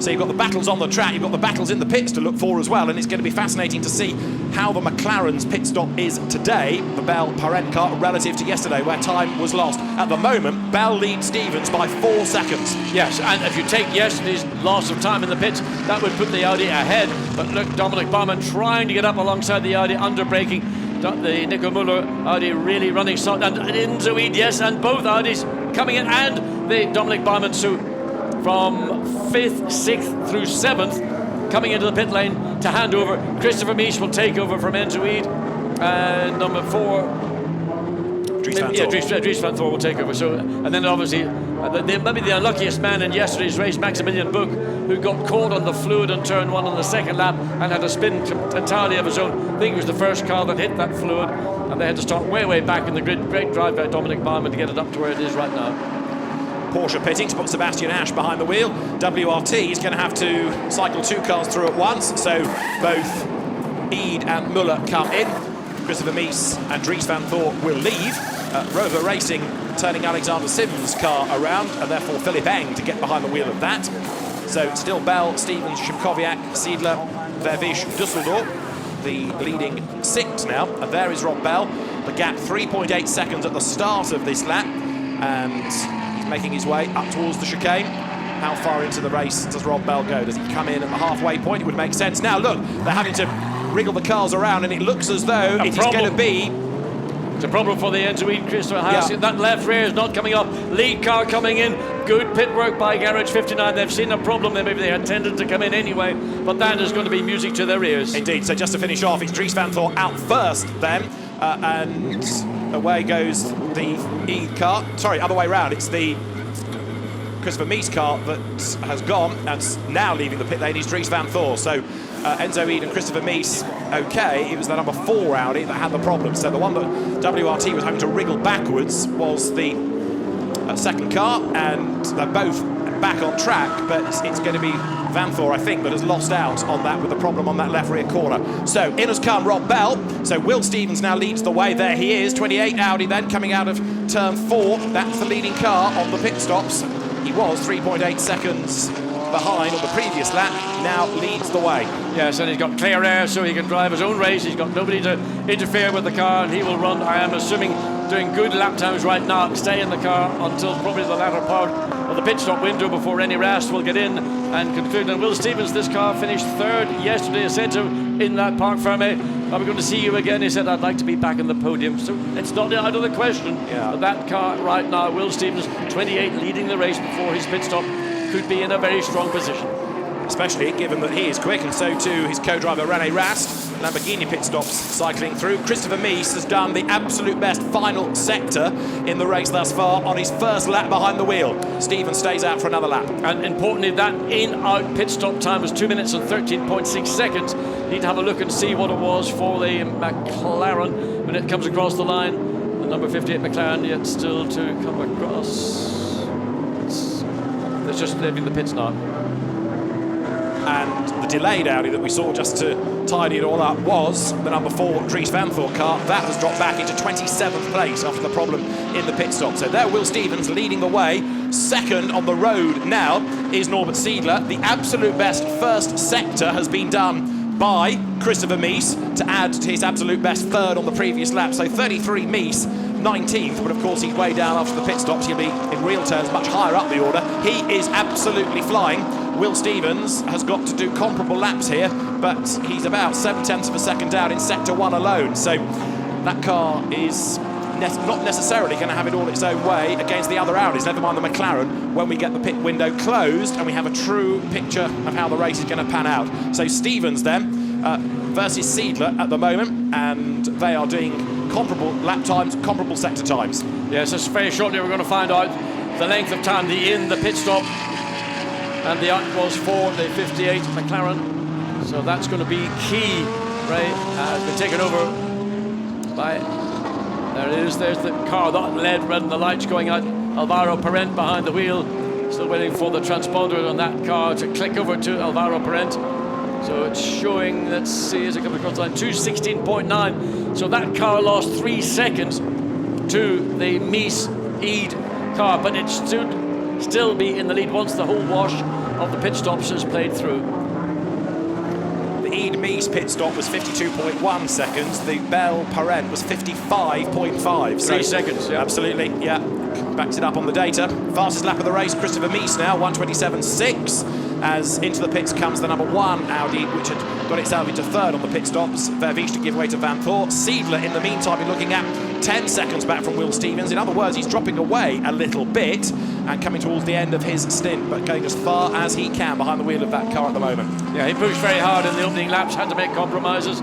So you've got the battles on the track, you've got the battles in the pits to look for as well, and it's going to be fascinating to see how the McLaren's pit stop is today, the Bell Parent car, relative to yesterday, where time was lost. At the moment, Bell leads Stevens by 4 seconds. Yes, and if you take yesterday's loss of time in the pits, that would put the Audi ahead. But look, Dominic Baumann trying to get up alongside the Audi, under braking. The Nico Müller Audi really running solid, and Enzo Ede, yes, and both Audis coming in, and the Dominic Baumann, so from 5th, 6th through 7th, coming into the pit lane to hand over. Christopher Mies will take over from Enzo Ede. And number 4, Dries Van Yeah, Thor. Dries Van Thor will take over. So, and then obviously, maybe the unluckiest man in yesterday's race, Maximilian Buch, who got caught on the fluid on turn 1 on the second lap and had a spin entirely of his own. I think it was the first car that hit that fluid, and they had to start way back in the grid. Great drive by Dominic Baumann to get it up to where it is right now. Porsche pitting to put Sebastian Asch behind the wheel. WRT is going to have to cycle 2 cars through at once, so both Ede and Muller come in. Christopher Mies and Dries Van Thor will leave. Rover Racing turning Alexander Sims' car around, and therefore Philipp Eng to get behind the wheel of that. So it's still Bell, Stevens, Shimkowiak, Siedler, Vervish, Dusseldorf, the leading 6 now. And there is Rob Bell. The gap 3.8 seconds at the start of this lap, and he's making his way up towards the chicane. How far into the race does Rob Bell go? Does he come in at the halfway point? It would make sense. Now look, they're having to wriggle the cars around, and it looks as though it is going to be... It's a problem for the Enzoid, Christopher Haas. Yeah. That left rear is not coming up. Lead car coming in. Good pit work by Garage 59. They've seen a problem there. Maybe they intended to come in anyway, but that is going to be music to their ears. Indeed. So just to finish off, it's Dries Van Thor out first then, and away goes the Ede car. Sorry, other way round. It's the Christopher Mies car that has gone, and now leaving the pit lane is Dries Van Thor. So Enzo Ede and Christopher Mies, okay, it was the number 4 Audi that had the problem. So the one that WRT was having to wriggle backwards was the second car, and they're both back on track, but it's going to be Van Thor, I think, that has lost out on that with the problem on that left rear corner. So in has come Rob Bell. So Will Stevens now leads the way. There he is, 28 Audi then coming out of turn 4. That's the leading car on the pit stops. He was 3.8 seconds behind on the previous lap, now leads the way. Yes, and he's got clear air so he can drive his own race. He's got nobody to interfere with the car, and he will run, I am assuming, doing good lap times right now and stay in the car until probably the latter part of the pit stop window before any rest will get in and conclude. And Will Stevens, this car finished 3rd yesterday. I said to him in that Parc Fermé, are we going to see you again? He said, I'd like to be back in the podium. So it's not out of the question. Yeah. But that car right now, Will Stevens, 28, leading the race before his pit stop, could be in a very strong position. Especially given that he is quick, and so too his co-driver René Rast. Lamborghini pit stops cycling through. Christopher Mies has done the absolute best final sector in the race thus far on his first lap behind the wheel. Stevens stays out for another lap. And importantly, that in-out pit stop time was 2 minutes and 13.6 seconds. Need to have a look and see what it was for the McLaren when it comes across the line. The number 58 McLaren yet still to come across. It's just leaving the pits now. And the delayed Audi that we saw just to tidy it all up was the number 4 Dries Van Thor car. That has dropped back into 27th place after the problem in the pit stop. So there Will Stevens leading the way. Second on the road now is Norbert Siedler. The absolute best first sector has been done by Christopher Mies to add to his absolute best 3rd on the previous lap. So 33 Mies, 19th, but of course he's way down after the pit stops. He'll be, in real terms, much higher up the order. He is absolutely flying. Will Stevens has got to do comparable laps here, but he's about 7/10 of a second down in sector 1 alone. So that car is not necessarily going to have it all its own way against the other Audis, never mind the McLaren, when we get the pit window closed and we have a true picture of how the race is going to pan out. So Stevens then versus Siedler at the moment, and they are doing comparable lap times, comparable sector times. Yes, it's very shortly we're going to find out the length of time the pit stop, and the out was for the 58 McLaren. So that's going to be key. Ray has been taken over by, there it is, there's the car that led red and the lights going out. Alvaro Parent behind the wheel, still waiting for the transponder on that car to click over to Alvaro Parent. So it's showing, let's see, as it comes across the line, 2:16.9. So that car lost 3 seconds to the Mies Ede car, but it should still be in the lead once the whole wash of the pit stops has played through. The Ede Mies pit stop was 52.1 seconds. The Bell Parent was 55.5. 3 seconds, yeah. Absolutely, yeah. Backs it up on the data. Fastest lap of the race, Christopher Mies now, 1:27.6. As into the pits comes the number 1 Audi, which had got itself into 3rd on the pit stops. Vervish to give way to Van Thor. Siedler, in the meantime, is looking at 10 seconds back from Will Stevens. In other words, he's dropping away a little bit and coming towards the end of his stint, but going as far as he can behind the wheel of that car at the moment. Yeah, he pushed very hard in the opening laps, had to make compromises.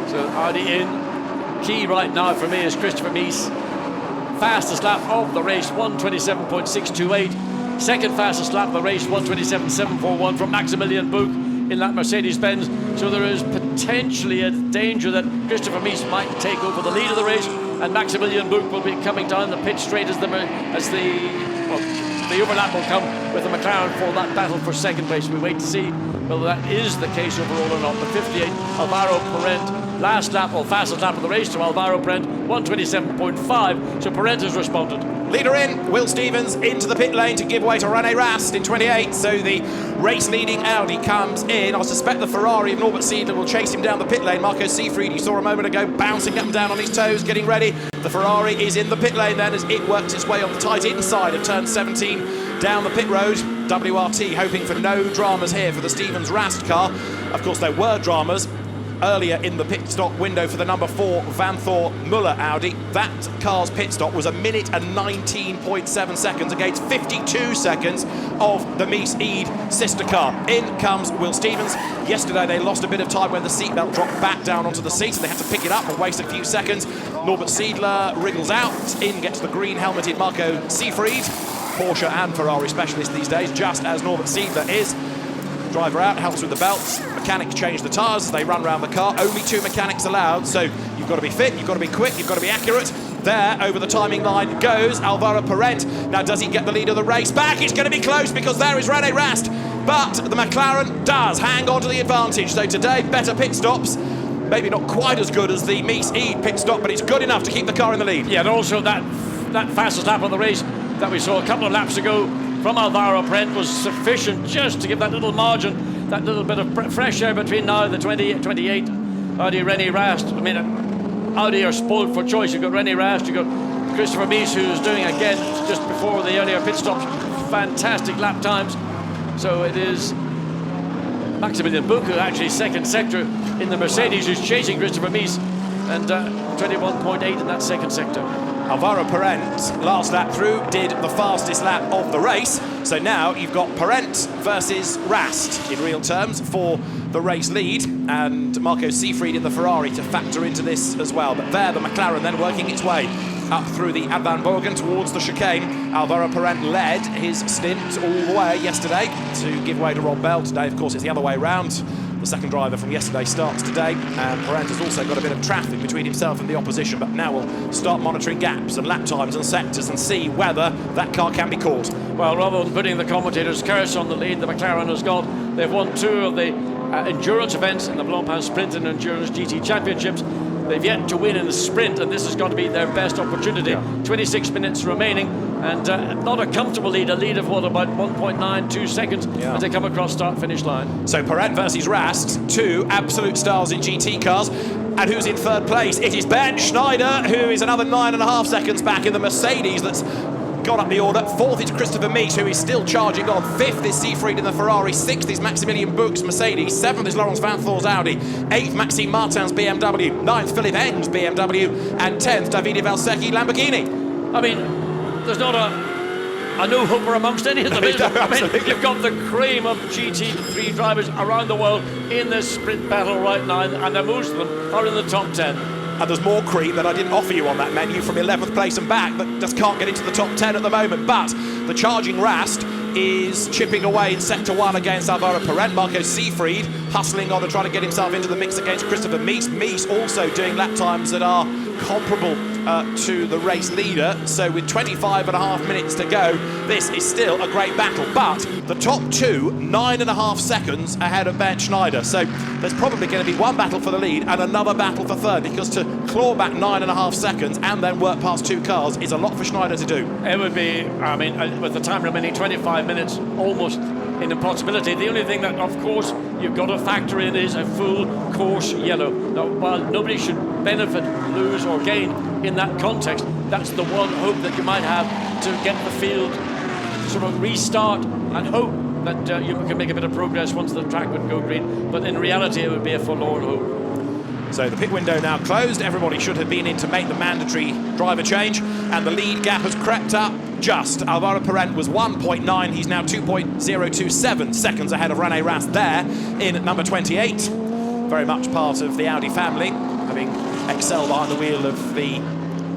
So Audi in. Key right now for me is Christopher Mies. fastest lap of the race, 1:27.628. Second fastest lap of the race, 1:27.741 from Maximilian Buch in that Mercedes-Benz. So there is potentially a danger that Christopher Mies might take over the lead of the race, and Maximilian Buch will be coming down the pit straight as the overlap will come with the McLaren for that battle for second place. We wait to see whether that is the case overall or not. The 58, Alvaro Parent, last lap, or fastest lap of the race to Alvaro Parent, 1:27.5. So Parent has responded. Leader in, Will Stevens into the pit lane to give way to René Rast in 28. So the race-leading Audi comes in. I suspect the Ferrari of Norbert Siedler will chase him down the pit lane. Marco Seefried, you saw a moment ago, bouncing up and down on his toes, getting ready. The Ferrari is in the pit lane then as it works its way on the tight inside of turn 17 down the pit road. WRT hoping for no dramas here for the Stevens-Rast car. Of course, there were dramas earlier in the pit stop window for the number 4 Vanthoor Muller Audi. That car's pit stop was 1 minute and 19.7 seconds against 52 seconds of the Mies-Ede sister car. In comes Will Stevens. Yesterday they lost a bit of time when the seatbelt dropped back down onto the seat, so they had to pick it up and waste a few seconds. Norbert Siedler wriggles out. In gets the green helmeted Marco Seefried, Porsche and Ferrari specialist these days, just as Norbert Siedler is. Driver out, helps with the belts. Mechanics change the tyres, they run around the car. Only 2 mechanics allowed, so you've got to be fit, you've got to be quick, you've got to be accurate. There, over the timing line goes Alvaro Parent. Now, does he get the lead of the race back? It's going to be close because there is René Rast. But the McLaren does hang on to the advantage. So today, better pit stops. Maybe not quite as good as the Mies-Ede pit stop, but it's good enough to keep the car in the lead. Yeah, and also that fastest lap of the race that we saw a couple of laps ago from Alvaro Parent was sufficient just to give that little margin, that little bit of fresh air between now and the 28 Audi René Rast. I mean, Audi are spoiled for choice. You've got René Rast, you've got Christopher Mies, who's doing again just before the earlier pit stops fantastic lap times. So it is Maximilian Buch, who actually second sector in the Mercedes, who's chasing Christopher Mies, and 21.8 in that second sector. Alvaro Parent, last lap through, did the fastest lap of the race. So now you've got Parent versus Rast in real terms for the race lead, and Marco Seefried in the Ferrari to factor into this as well. But there, the McLaren then working its way up through the Van Borgen towards the chicane. Alvaro Parent led his stint all the way yesterday to give way to Rob Bell. Today, of course, it's the other way around. The second driver from yesterday starts today, and Parent has also got a bit of traffic between himself and the opposition, but now we'll start monitoring gaps and lap times and sectors and see whether that car can be caught. Well, rather than putting the commentators' curse on the lead, the McLaren has got, they've won 2 of the endurance events in the Blancpain Sprint and Endurance GT Championships. They've yet to win in the sprint, and this has got to be their best opportunity. Yeah. 26 minutes remaining, and not a comfortable lead, a lead of what, about 1.92 seconds as they come across start-finish line. So Parent versus Rast, 2 absolute stars in GT cars. And who's in third place? It is Ben Schneider, who is another 9.5 seconds back in the Mercedes that's gone up the order. 4th is Christopher Mies, who is still charging on. 5th is Seefried in the Ferrari. 6th is Maximilian Buch's Mercedes. 7th is Laurence Vanthoor's Audi. 8th, Maxime Martin's BMW. 9th, Philipp Eng's BMW. And 10th, Davide Valsecchi Lamborghini. I mean, there's not a no-hooper amongst any of them. No, I mean, you've got the cream of GT3 drivers around the world in this sprint battle right now, and most of them are in the top 10. And there's more cream that I didn't offer you on that menu from 11th place and back that just can't get into the top 10 at the moment. But the charging Rast is chipping away in sector 1 against Alvaro Parent. Marco Seefried hustling on and trying to get himself into the mix against Christopher Mies. Mies also doing lap times that are comparable to the race leader. So with 25.5 minutes to go, this is still a great battle. But the top 2, 9.5 seconds ahead of Ben Schneider. So there's probably going to be one battle for the lead and another battle for third, because to claw back 9.5 seconds and then work past 2 cars is a lot for Schneider to do. It would be, I mean, with the time remaining 25 minutes, almost an impossibility. The only thing that, of course, you've got to factor in is a full course yellow. Now, while nobody should benefit, lose or gain in that context, that's the one hope that you might have to get the field sort of restart and hope that you can make a bit of progress once the track would go green. But in reality, it would be a forlorn hope. So the pit window now closed. Everybody should have been in to make the mandatory driver change, and the lead gap has crept up just. Alvaro Parent was 1.9. He's now 2.027 seconds ahead of René Rast there in number 28. Very much part of the Audi family, having excelled behind the wheel of the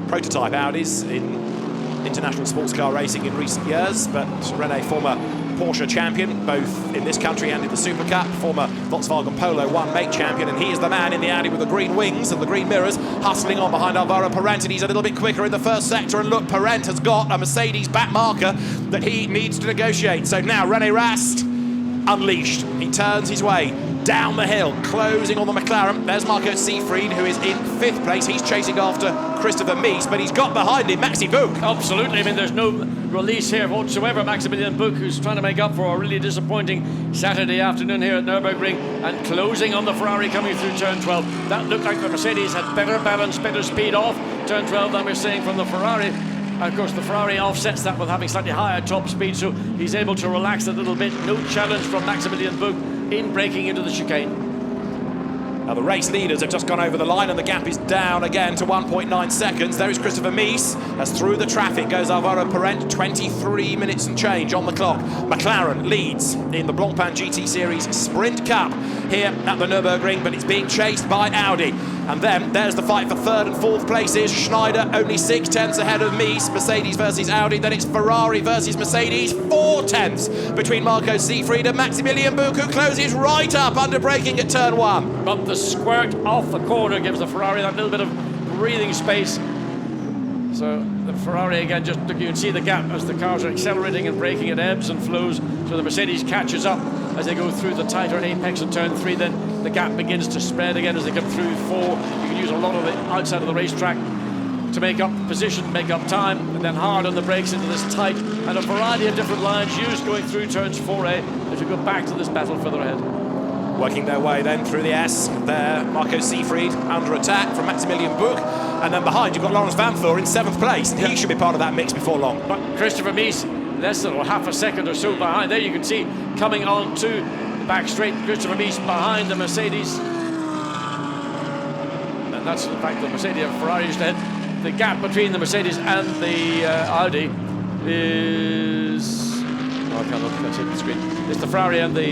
prototype Audis in international sports car racing in recent years, but Rene, former Porsche champion, both in this country and in the Super Cup, former Volkswagen Polo 1 mate champion, and he is the man in the Audi with the green wings and the green mirrors, hustling on behind Alvaro Parente, and he's a little bit quicker in the first sector, and look, Parente has got a Mercedes back marker that he needs to negotiate. So now Rene Rast, unleashed, he turns his way down the hill, closing on the McLaren. There's Marco Seefried, who is in 5th place. He's chasing after Christopher Mies, but he's got behind him Maxi Buch. Absolutely, I mean, there's no release here whatsoever. Maximilian Buch, who's trying to make up for a really disappointing Saturday afternoon here at Nurburgring, and closing on the Ferrari coming through turn 12. That looked like the Mercedes had better balance, better speed off turn 12 than we're seeing from the Ferrari. And of course, the Ferrari offsets that with having slightly higher top speed, so he's able to relax a little bit. No challenge from Maximilian Buch in breaking into the chicane. Now the race leaders have just gone over the line and the gap is down again to 1.9 seconds. There is Christopher Mies, as through the traffic goes Alvaro Parente, 23 minutes and change on the clock. McLaren leads in the Blancpain GT Series Sprint Cup here at the Nurburgring, but it's being chased by Audi. And then there's the fight for 3rd and 4th places. Schneider only 6 tenths ahead of Mies. Mercedes versus Audi. Then it's Ferrari versus Mercedes. 4 tenths between Marco Seefried and Maximilian Buch, who closes right up under braking at turn 1. But the squirt off the corner gives the Ferrari that little bit of breathing space. So the Ferrari again, just you can see the gap as the cars are accelerating and braking, it ebbs and flows. So the Mercedes catches up as they go through the tighter apex in turn 3. Then the gap begins to spread again as they come through 4. You can use a lot of it outside of the racetrack to make up position, make up time, and then hard on the brakes into this tight, and a variety of different lines used going through turns 4A as we go back to this battle further ahead. Working their way then through the S, there Marco Seefried under attack from Maximilian Buch, and then behind you've got Lawrence Vanthoor in 7th place, and he should be part of that mix before long. But Christopher Mies, less than half a second or so behind. There you can see coming on to the back straight, Christopher Mies behind the Mercedes. And that's in fact the Mercedes and Ferrari just ahead. The gap between the Mercedes and the Audi is... Oh, I can't look, that's it, the screen. It's the Ferrari and the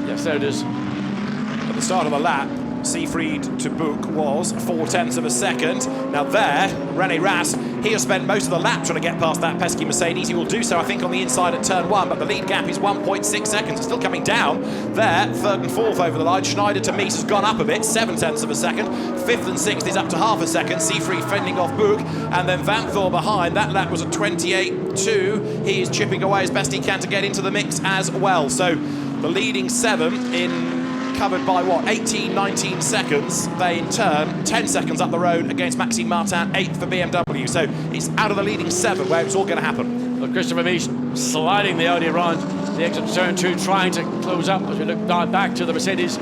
yes, there it is. At the start of the lap, Seefried to Buch was 4 tenths of a second. Now there, Rene Rast, he has spent most of the lap trying to get past that pesky Mercedes. He will do so, I think, on the inside at turn 1, but the lead gap is 1.6 seconds. It's still coming down. There, 3rd and 4th over the line. Schneider to Mies has gone up a bit, 7 tenths of a second. 5th and 6th is up to half a second. Seefried fending off Buch, and then Vanthoor behind. That lap was a 28.2. He is chipping away as best he can to get into the mix as well. So the leading 7 in covered by what, 18, 19 seconds. They in turn 10 seconds up the road against Maxime Martin, 8th for BMW. So it's out of the leading 7 where it's all going to happen. Well, Christopher Mies sliding the Audi around the exit of turn 2, trying to close up as we look down back to the Mercedes.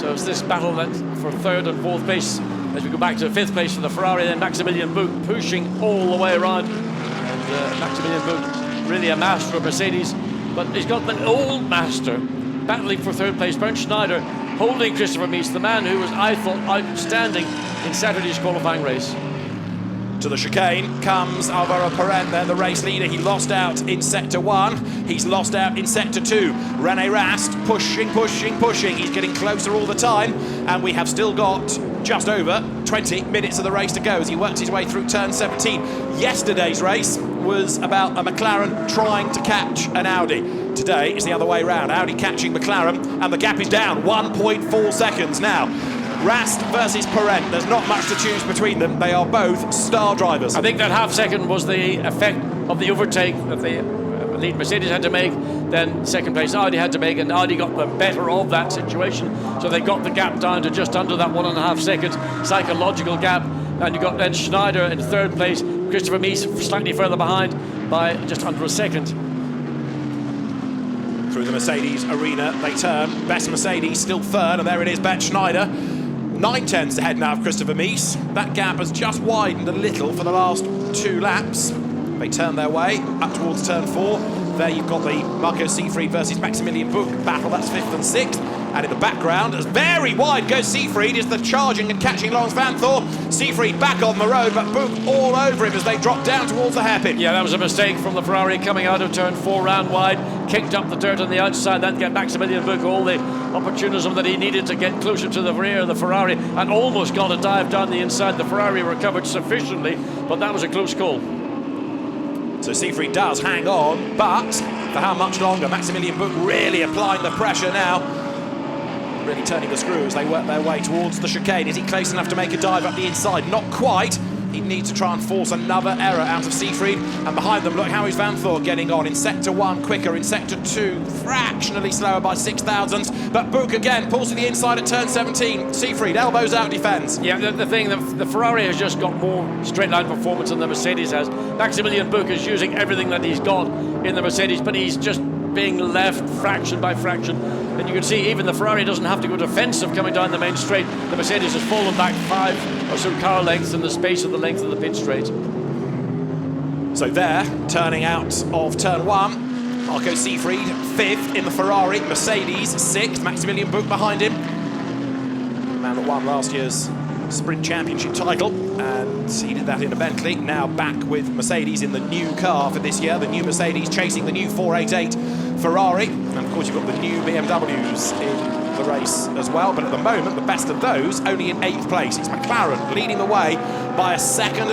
So it's this battle that for 3rd and 4th place as we go back to 5th place for the Ferrari. Then Maximilian Buch pushing all the way around, and Maximilian Buch really a master of Mercedes, but he's got the old master battling for 3rd place. Bernd Schneider holding Christopher Mies, the man who was, I thought, outstanding in Saturday's qualifying race. To the chicane comes Alvaro Parente, there, the race leader. He lost out in sector 1. He's lost out in sector 2. Rene Rast pushing. He's getting closer all the time, and we have still got just over 20 minutes of the race to go as he works his way through turn 17. Yesterday's race was about a McLaren trying to catch an Audi. Today is the other way around. Audi catching McLaren, and the gap is down 1.4 seconds now. Rast versus Parente. There's not much to choose between them. They are both star drivers. I think that half second was the effect of the overtake that the lead Mercedes had to make, then 2nd place Audi had to make, and Audi got the better of that situation. So they got the gap down to just under that 1.5 seconds psychological gap. And you got then Schneider in 3rd place, Christopher Mies slightly further behind by just under a second. Through the Mercedes arena they turn. Best Mercedes still 3rd, and there it is, Bert Schneider. 9 tenths ahead now of Christopher Mies. That gap has just widened a little for the last 2 laps. They turn their way up towards turn 4. There you've got the Marco Seefried versus Maximilian Buch battle. That's 5th and 6th. And in the background, as very wide goes Seefried, is the charging and catching Lawrence Vanthoor. Seefried back on the road, but Buch all over him as they drop down towards the hairpin. Yeah, that was a mistake from the Ferrari coming out of turn 4 round wide, kicked up the dirt on the outside, then get Maximilian Buch all the opportunism that he needed to get closer to the rear of the Ferrari, and almost got a dive down the inside. The Ferrari recovered sufficiently, but that was a close call. So Siegfried does hang on, but for how much longer? Maximilian Buch really applying the pressure now. Really turning the screw as they work their way towards the chicane. Is he close enough to make a dive up the inside? Not quite. He needs to try and force another error out of Siegfried. And behind them, look how is Van Thor getting on. In sector 1, quicker. In sector 2, fractionally slower by 6,000s. But Buch again pulls to the inside at turn 17. Siegfried, elbows out, defends. Yeah, the thing, the Ferrari has just got more straight line performance than the Mercedes has. Maximilian Buch is using everything that he's got in the Mercedes, but he's just being left fraction by fraction. And you can see even the Ferrari doesn't have to go defensive coming down the main straight. The Mercedes has fallen back 5 or so car lengths in the space of the length of the pit straight. So there, turning out of turn 1, Marco Siegfried 5th in the Ferrari, Mercedes 6th, Maximilian Buch behind him. The man that won last year's Sprint Championship title, and he did that in a Bentley. Now back with Mercedes in the new car for this year, the new Mercedes chasing the new 488 Ferrari, and of course you've got the new BMWs in the race as well, but at the moment the best of those only in 8th place. It's McLaren leading the way by 1.5 seconds.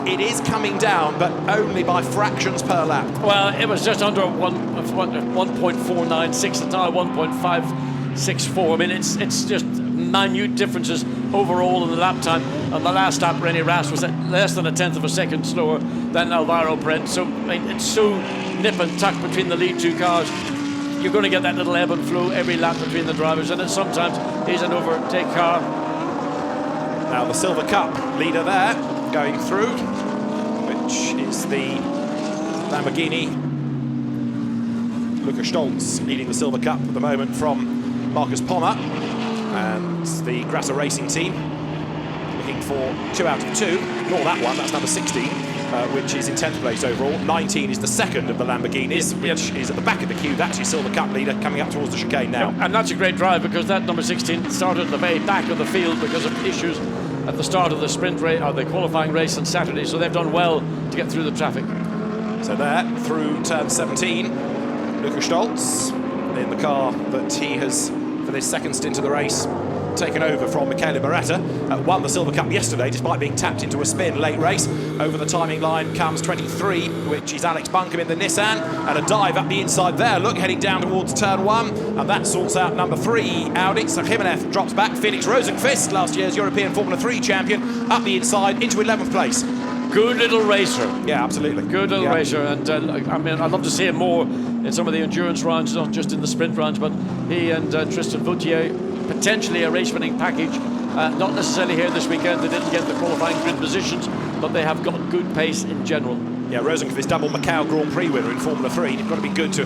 It is coming down, but only by fractions per lap. Well, it was just under 1.496 at now, 1.564. I mean, it's just minute differences overall in the lap time. And the last lap, René Rast was at less than 1/10 of a second slower than Alvaro Brent. So I mean, it's so nip and tuck between the lead 2 cars. You're going to get that little ebb and flow every lap between the drivers, and it sometimes is an overtake car. Now the Silver Cup leader there going through, which is the Lamborghini. Lukas Stolz leading the Silver Cup at the moment from Marcus Pommer. And the Grasser Racing team looking for 2 out of 2. Ignore that one, that's number 16, which is in 10th place overall. 19 is the second of the Lamborghinis, which is at the back of the queue. That's your Silver Cup leader coming up towards the chicane now. And that's a great drive, because that number 16 started at the very back of the field because of issues at the start of the sprint race, or the qualifying race on Saturday, so they've done well to get through the traffic. So there, through turn 17, Lukas Stolz in the car that he has, for this second stint of the race, taken over from Michele Beretta. Won the Silver Cup yesterday despite being tapped into a spin late race. Over the timing line comes 23, which is Alex Buncombe in the Nissan, and a dive up the inside there. Look, heading down towards turn 1, and that sorts out number 3 Audi. So Jimenez drops back. Felix Rosenqvist, last year's European Formula 3 champion, up the inside into 11th place. Good little racer. Yeah, absolutely. Good little racer, and I mean, I'd love to see him more in some of the endurance rounds, not just in the sprint rounds, but he and Tristan Vautier, potentially a race-winning package. Not necessarily here this weekend. They didn't get the qualifying grid positions, but they have got good pace in general. Yeah, Rosenqvist double Macau Grand Prix winner in Formula 3. It's got to be good to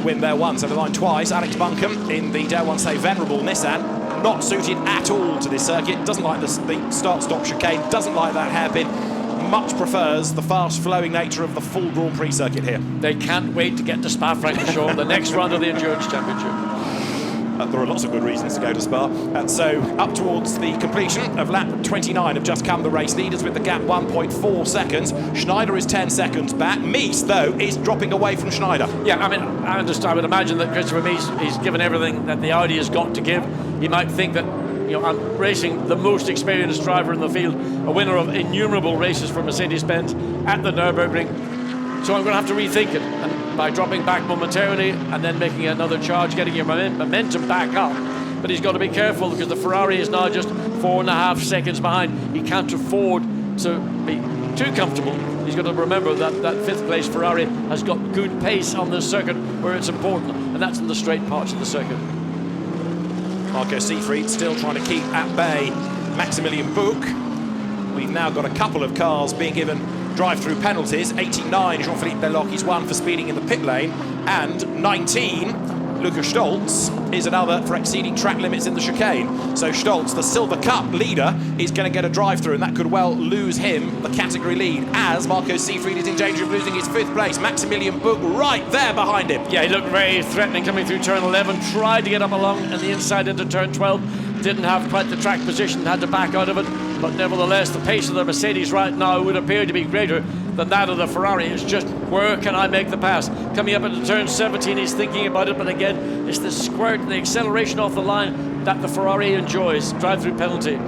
win there once, over the line twice. Alex Buncombe in the, dare one say, venerable Nissan. Not suited at all to this circuit. Doesn't like the start-stop chicane. Doesn't like that hairpin. Much prefers the fast-flowing nature of the full Grand Prix circuit here. They can't wait to get to Spa-Francorchamps, the next round of the Endurance Championship. There are lots of good reasons to go to Spa. And so up towards the completion of lap 29 have just come the race leaders with the gap 1.4 seconds. Schneider is 10 seconds back. Mies, though, is dropping away from Schneider. Yeah, I mean, I understand. I would imagine that Christopher Mies, he's given everything that the Audi has got to give. He might think that, you know, I'm racing the most experienced driver in the field, a winner of innumerable races for Mercedes-Benz at the Nurburgring. So I'm going to have to rethink it. And by dropping back momentarily and then making another charge, getting your momentum back up. But he's got to be careful, because the Ferrari is now just 4.5 seconds behind. He can't afford to be too comfortable. He's got to remember that that 5th place Ferrari has got good pace on this circuit where it's important, and that's in the straight parts of the circuit. Marco Siegfried still trying to keep at bay Maximilian Buch. We've now got a couple of cars being given drive-through penalties. 89, Jean-Philippe Belloc is one for speeding in the pit lane, and 19, Lukas Stolz is another for exceeding track limits in the chicane. So Stolz, the Silver Cup leader, is going to get a drive-through, and that could well lose him the category lead, as Marco Siegfried is in danger of losing his 5th place. Maximilian Buch right there behind him. Yeah, he looked very threatening coming through turn 11, tried to get up along and the inside into turn 12, didn't have quite the track position, had to back out of it, but nevertheless the pace of the Mercedes right now would appear to be greater than that of the Ferrari. It's just, where can I make the pass? Coming up into turn 17, he's thinking about it, but again, it's the squirt, the acceleration off the line that the Ferrari enjoys. Drive-through penalty.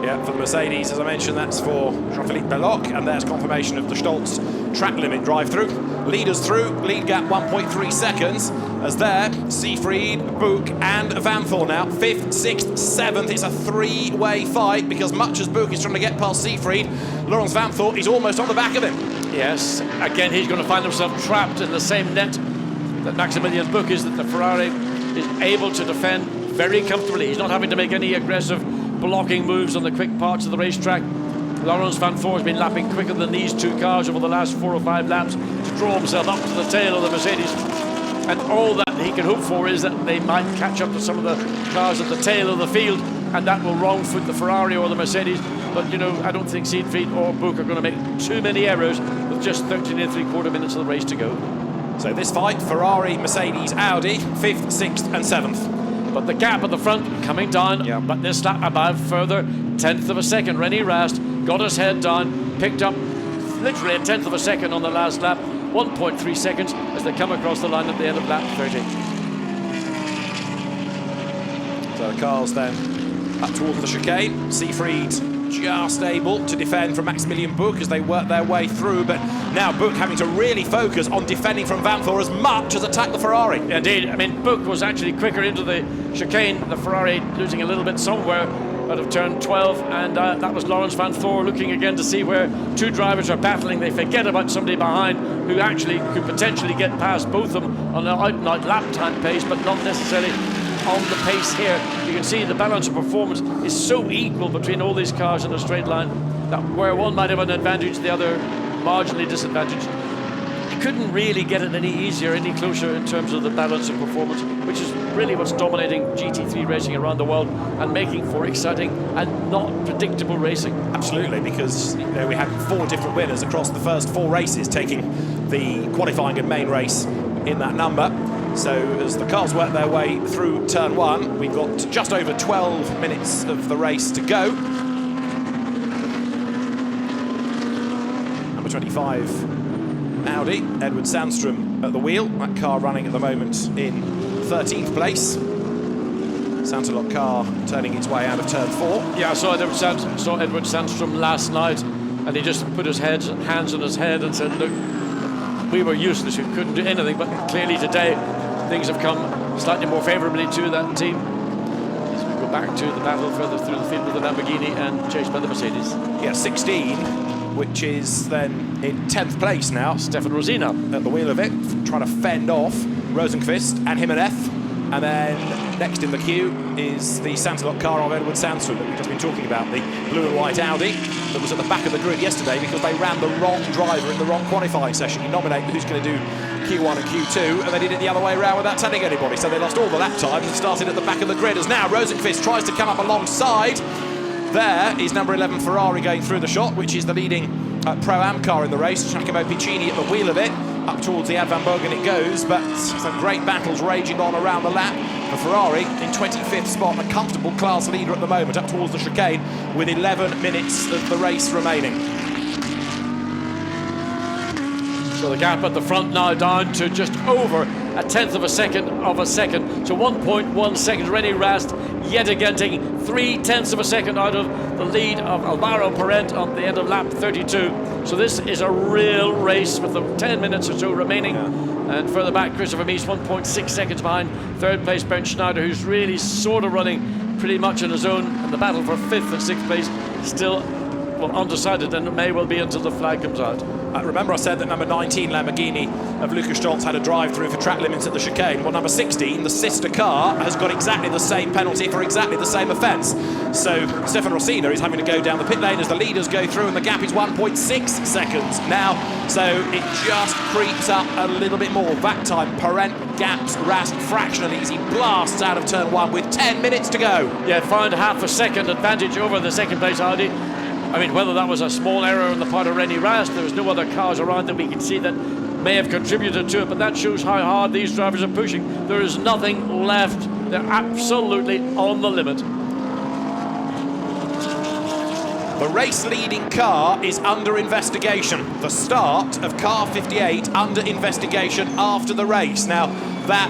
Yeah, for the Mercedes, as I mentioned, that's for Jean-Philippe Belloc, and there's confirmation of the Stolz track limit drive-through. Leaders through, lead gap 1.3 seconds. As there, Seafried, Book and Vanthor now, 5th, 6th, 7th. It's a three-way fight because much as Book is trying to get past Seafried, Laurens Vanthor is almost on the back of him. Yes, again, he's going to find himself trapped in the same net that Maximilian Book is, that the Ferrari is able to defend very comfortably. He's not having to make any aggressive blocking moves on the quick parts of the racetrack. Laurens Vanthor has been lapping quicker than these two cars over the last 4 or 5 laps to draw himself up to the tail of the Mercedes. And all that he can hope for is that they might catch up to some of the cars at the tail of the field, and that will wrong foot the Ferrari or the Mercedes. But, you know, I don't think Seafried or Book are going to make too many errors with just 13 3/4 minutes of the race to go. So this fight, Ferrari, Mercedes, Audi, 5th, 6th and 7th. But the gap at the front coming down, but this lap about further, 1/10 of a second. Rennie Rast got his head down, picked up literally 1/10 of a second on the last lap, 1.3 seconds as they come across the line at the end of lap 30. So the cars then up towards the chicane. Seafried just able to defend from Maximilian Book as they work their way through, but now Book having to really focus on defending from Vanthor as much as attack the Ferrari. Indeed, I mean, Book was actually quicker into the chicane, the Ferrari losing a little bit somewhere out of turn 12, and that was Laurens Vanthor looking again to see where two drivers are battling. They forget about somebody behind who actually could potentially get past both of them on an out-and-out lap time pace, but not necessarily on the pace here. You can see the balance of performance is so equal between all these cars in a straight line that where one might have an advantage, the other marginally disadvantaged. You couldn't really get it any easier, any closer in terms of the balance of performance, which is really what's dominating GT3 racing around the world and making for exciting and not predictable racing. Absolutely, because you know, we had 4 different winners across the first 4 races, taking the qualifying and main race in that number. So as the cars work their way through turn 1, we've got just over 12 minutes of the race to go. Number 25, Audi, Edward Sandstrom at the wheel. That car running at the moment in 13th place. Santalot car turning its way out of turn 4. Yeah, I saw Edward Sandstrom last night, and he just put his hands on his head and said, look, we were useless, we couldn't do anything, but clearly today things have come slightly more favourably to that team. As we go back to the battle further through the field with the Lamborghini and chased by the Mercedes. Yeah, 16, which is then in 10th place now. Stefan Rosina at the wheel of it, trying to fend off Rosenqvist and Jimenez. And then next in the queue is the Santalot car of Edward Sandstrom that we've just been talking about, the blue and white Audi that was at the back of the grid yesterday because they ran the wrong driver in the wrong qualifying session. You nominate who's going to do Q1 and Q2, and they did it the other way around without telling anybody, so they lost all the lap times and started at the back of the grid. As now Rosenqvist tries to come up alongside. There is number 11 Ferrari going through the shot, which is the leading Pro-Am car in the race. Giacomo Piccini at the wheel of it. Up towards the Ad Van Bergen it goes, but some great battles raging on around the lap. For Ferrari in 25th spot, a comfortable class leader at the moment, up towards the chicane with 11 minutes of the race remaining. So the gap at the front now down to just over 1/10 of a second. So 1.1 seconds. Rennie Rast yet again taking 3/10 of a second out of the lead of Alvaro Parent on the end of lap 32. So this is a real race with the 10 minutes or so remaining. Yeah. And further back, Christopher Mies 1.6 seconds behind third place Bernd Schneider, who's really sort of running pretty much on his own. And the battle for 5th and 6th place still undecided, and it may well be until the flag comes out. Remember I said that number 19 Lamborghini of Lukas Stoltz had a drive-through for track limits at the chicane. Well, number 16, the sister car, has got exactly the same penalty for exactly the same offence. So Stefan Rosina is having to go down the pit lane as the leaders go through, and the gap is 1.6 seconds now. So it just creeps up a little bit more. That time, Parent gaps Rast fractionally as he blasts out of turn 1 with 10 minutes to go. Yeah, found half a second advantage over the second place Audi. I mean, whether that was a small error on the part of Rennie Rast, there was no other cars around that we can see that may have contributed to it, but that shows how hard these drivers are pushing. There is nothing left. They're absolutely on the limit. The race-leading car is under investigation. The start of car 58 under investigation after the race. Now, that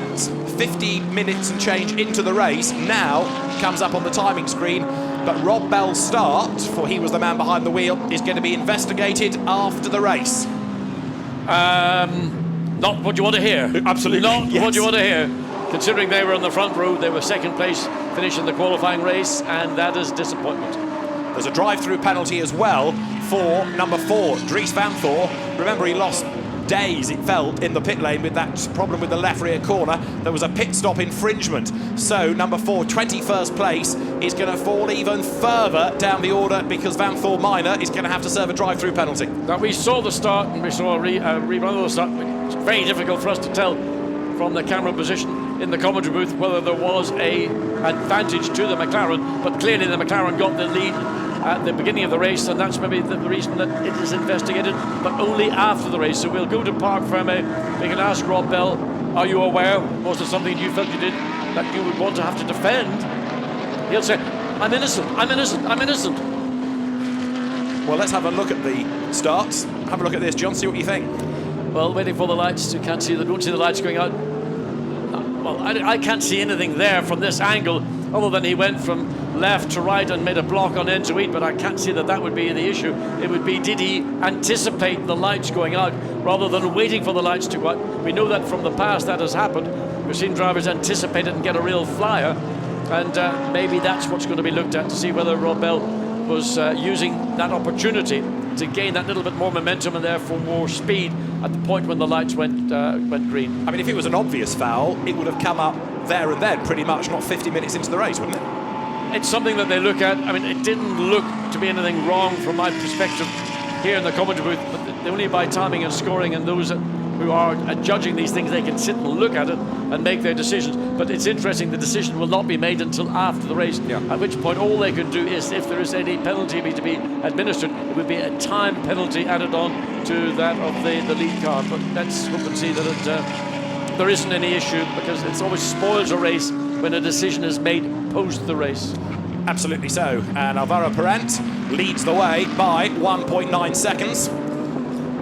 50 minutes and change into the race now comes up on the timing screen. But Rob Bell's start, for he was the man behind the wheel, is going to be investigated after the race. Not what you want to hear. Absolutely. Not yes. what you want to hear. Considering they were on the front row, they were second place, finishing the qualifying race, and that is disappointment. There's a drive-through penalty as well for number 4, Dries van Thor. Remember, he lost days, it felt, in the pit lane with that problem with the left rear corner. There was a pit stop infringement. So number 4, 21st place, is going to fall even further down the order because Van Thor Minor is going to have to serve a drive-through penalty. Now, we saw the start and we saw a rerun of the start. It's very difficult for us to tell from the camera position in the commentary booth whether there was a advantage to the McLaren, but clearly the McLaren got the lead at the beginning of the race, and that's maybe the reason that it is investigated, but only after the race. So we'll go to Parc Fermé. We can ask Rob Bell, are you aware? Was there something you felt you did that you would want to have to defend? He'll say, I'm innocent, I'm innocent, I'm innocent. Well, let's have a look at the starts. Have a look at this, John, see what you think. Well, waiting for the lights. Don't see the lights going out. Well, I can't see anything there from this angle, other than he went from left to right and made a block on N8, but I can't see that would be the issue. It would be, did he anticipate the lights going out rather than waiting for the lights to go out? We know that from the past that has happened. We've seen drivers anticipate it and get a real flyer, and maybe that's what's going to be looked at to see whether Rob Bell was using that opportunity to gain that little bit more momentum and therefore more speed at the point when the lights went green. I mean, if it was an obvious foul, it would have come up there and then, pretty much, not 50 minutes into the race, wouldn't it? It's something that they look at. I mean, it didn't look to be anything wrong from my perspective here in the commentary booth, but only by timing and scoring, and those who are judging these things, they can sit and look at it and make their decisions. But it's interesting, the decision will not be made until after the race, at which point all they can do is, if there is any penalty to be administered, it would be a time penalty added on to that of the lead car. But let's hope and see that there isn't any issue, because it always spoils a race when a decision is made post the race. Absolutely so. And Alvaro Parent leads the way by 1.9 seconds.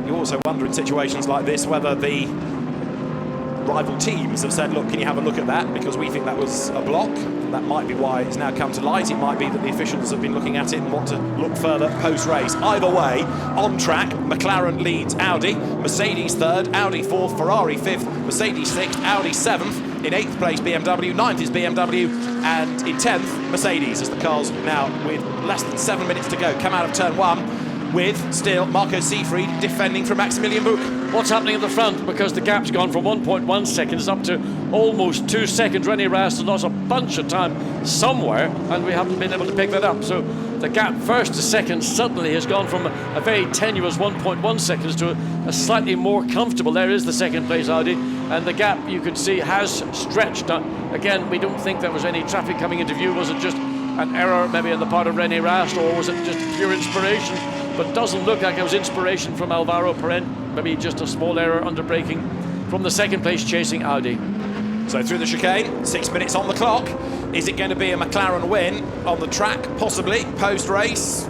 You also wonder in situations like this whether the rival teams have said, look, can you have a look at that, because we think that was a block. That might be why it's now come to light. It might be that the officials have been looking at it and want to look further post-race. Either way, on track, McLaren leads Audi, Mercedes third, Audi fourth, Ferrari fifth, Mercedes sixth, Audi seventh. In 8th place, BMW, 9th is BMW, and in 10th, Mercedes, as the cars now, with less than 7 minutes to go, come out of turn 1, with still Marco Seefried defending from Maximilian Buch. What's happening at the front? Because the gap's gone from 1.1 seconds up to almost 2 seconds. Rennie Rast lost a bunch of time somewhere, and we haven't been able to pick that up. So the gap first to second suddenly has gone from a very tenuous 1.1 seconds to a slightly more comfortable. There is the second place Audi, and the gap, you can see, has stretched. Now, again, we don't think there was any traffic coming into view. Was it just an error maybe on the part of Rennie Rast, or was it just pure inspiration? But it doesn't look like it was inspiration from Alvaro Parent. Maybe just a small error under braking from the second place chasing Audi. So through the chicane, 6 minutes on the clock. Is it going to be a McLaren win on the track? Possibly. Post-race, ...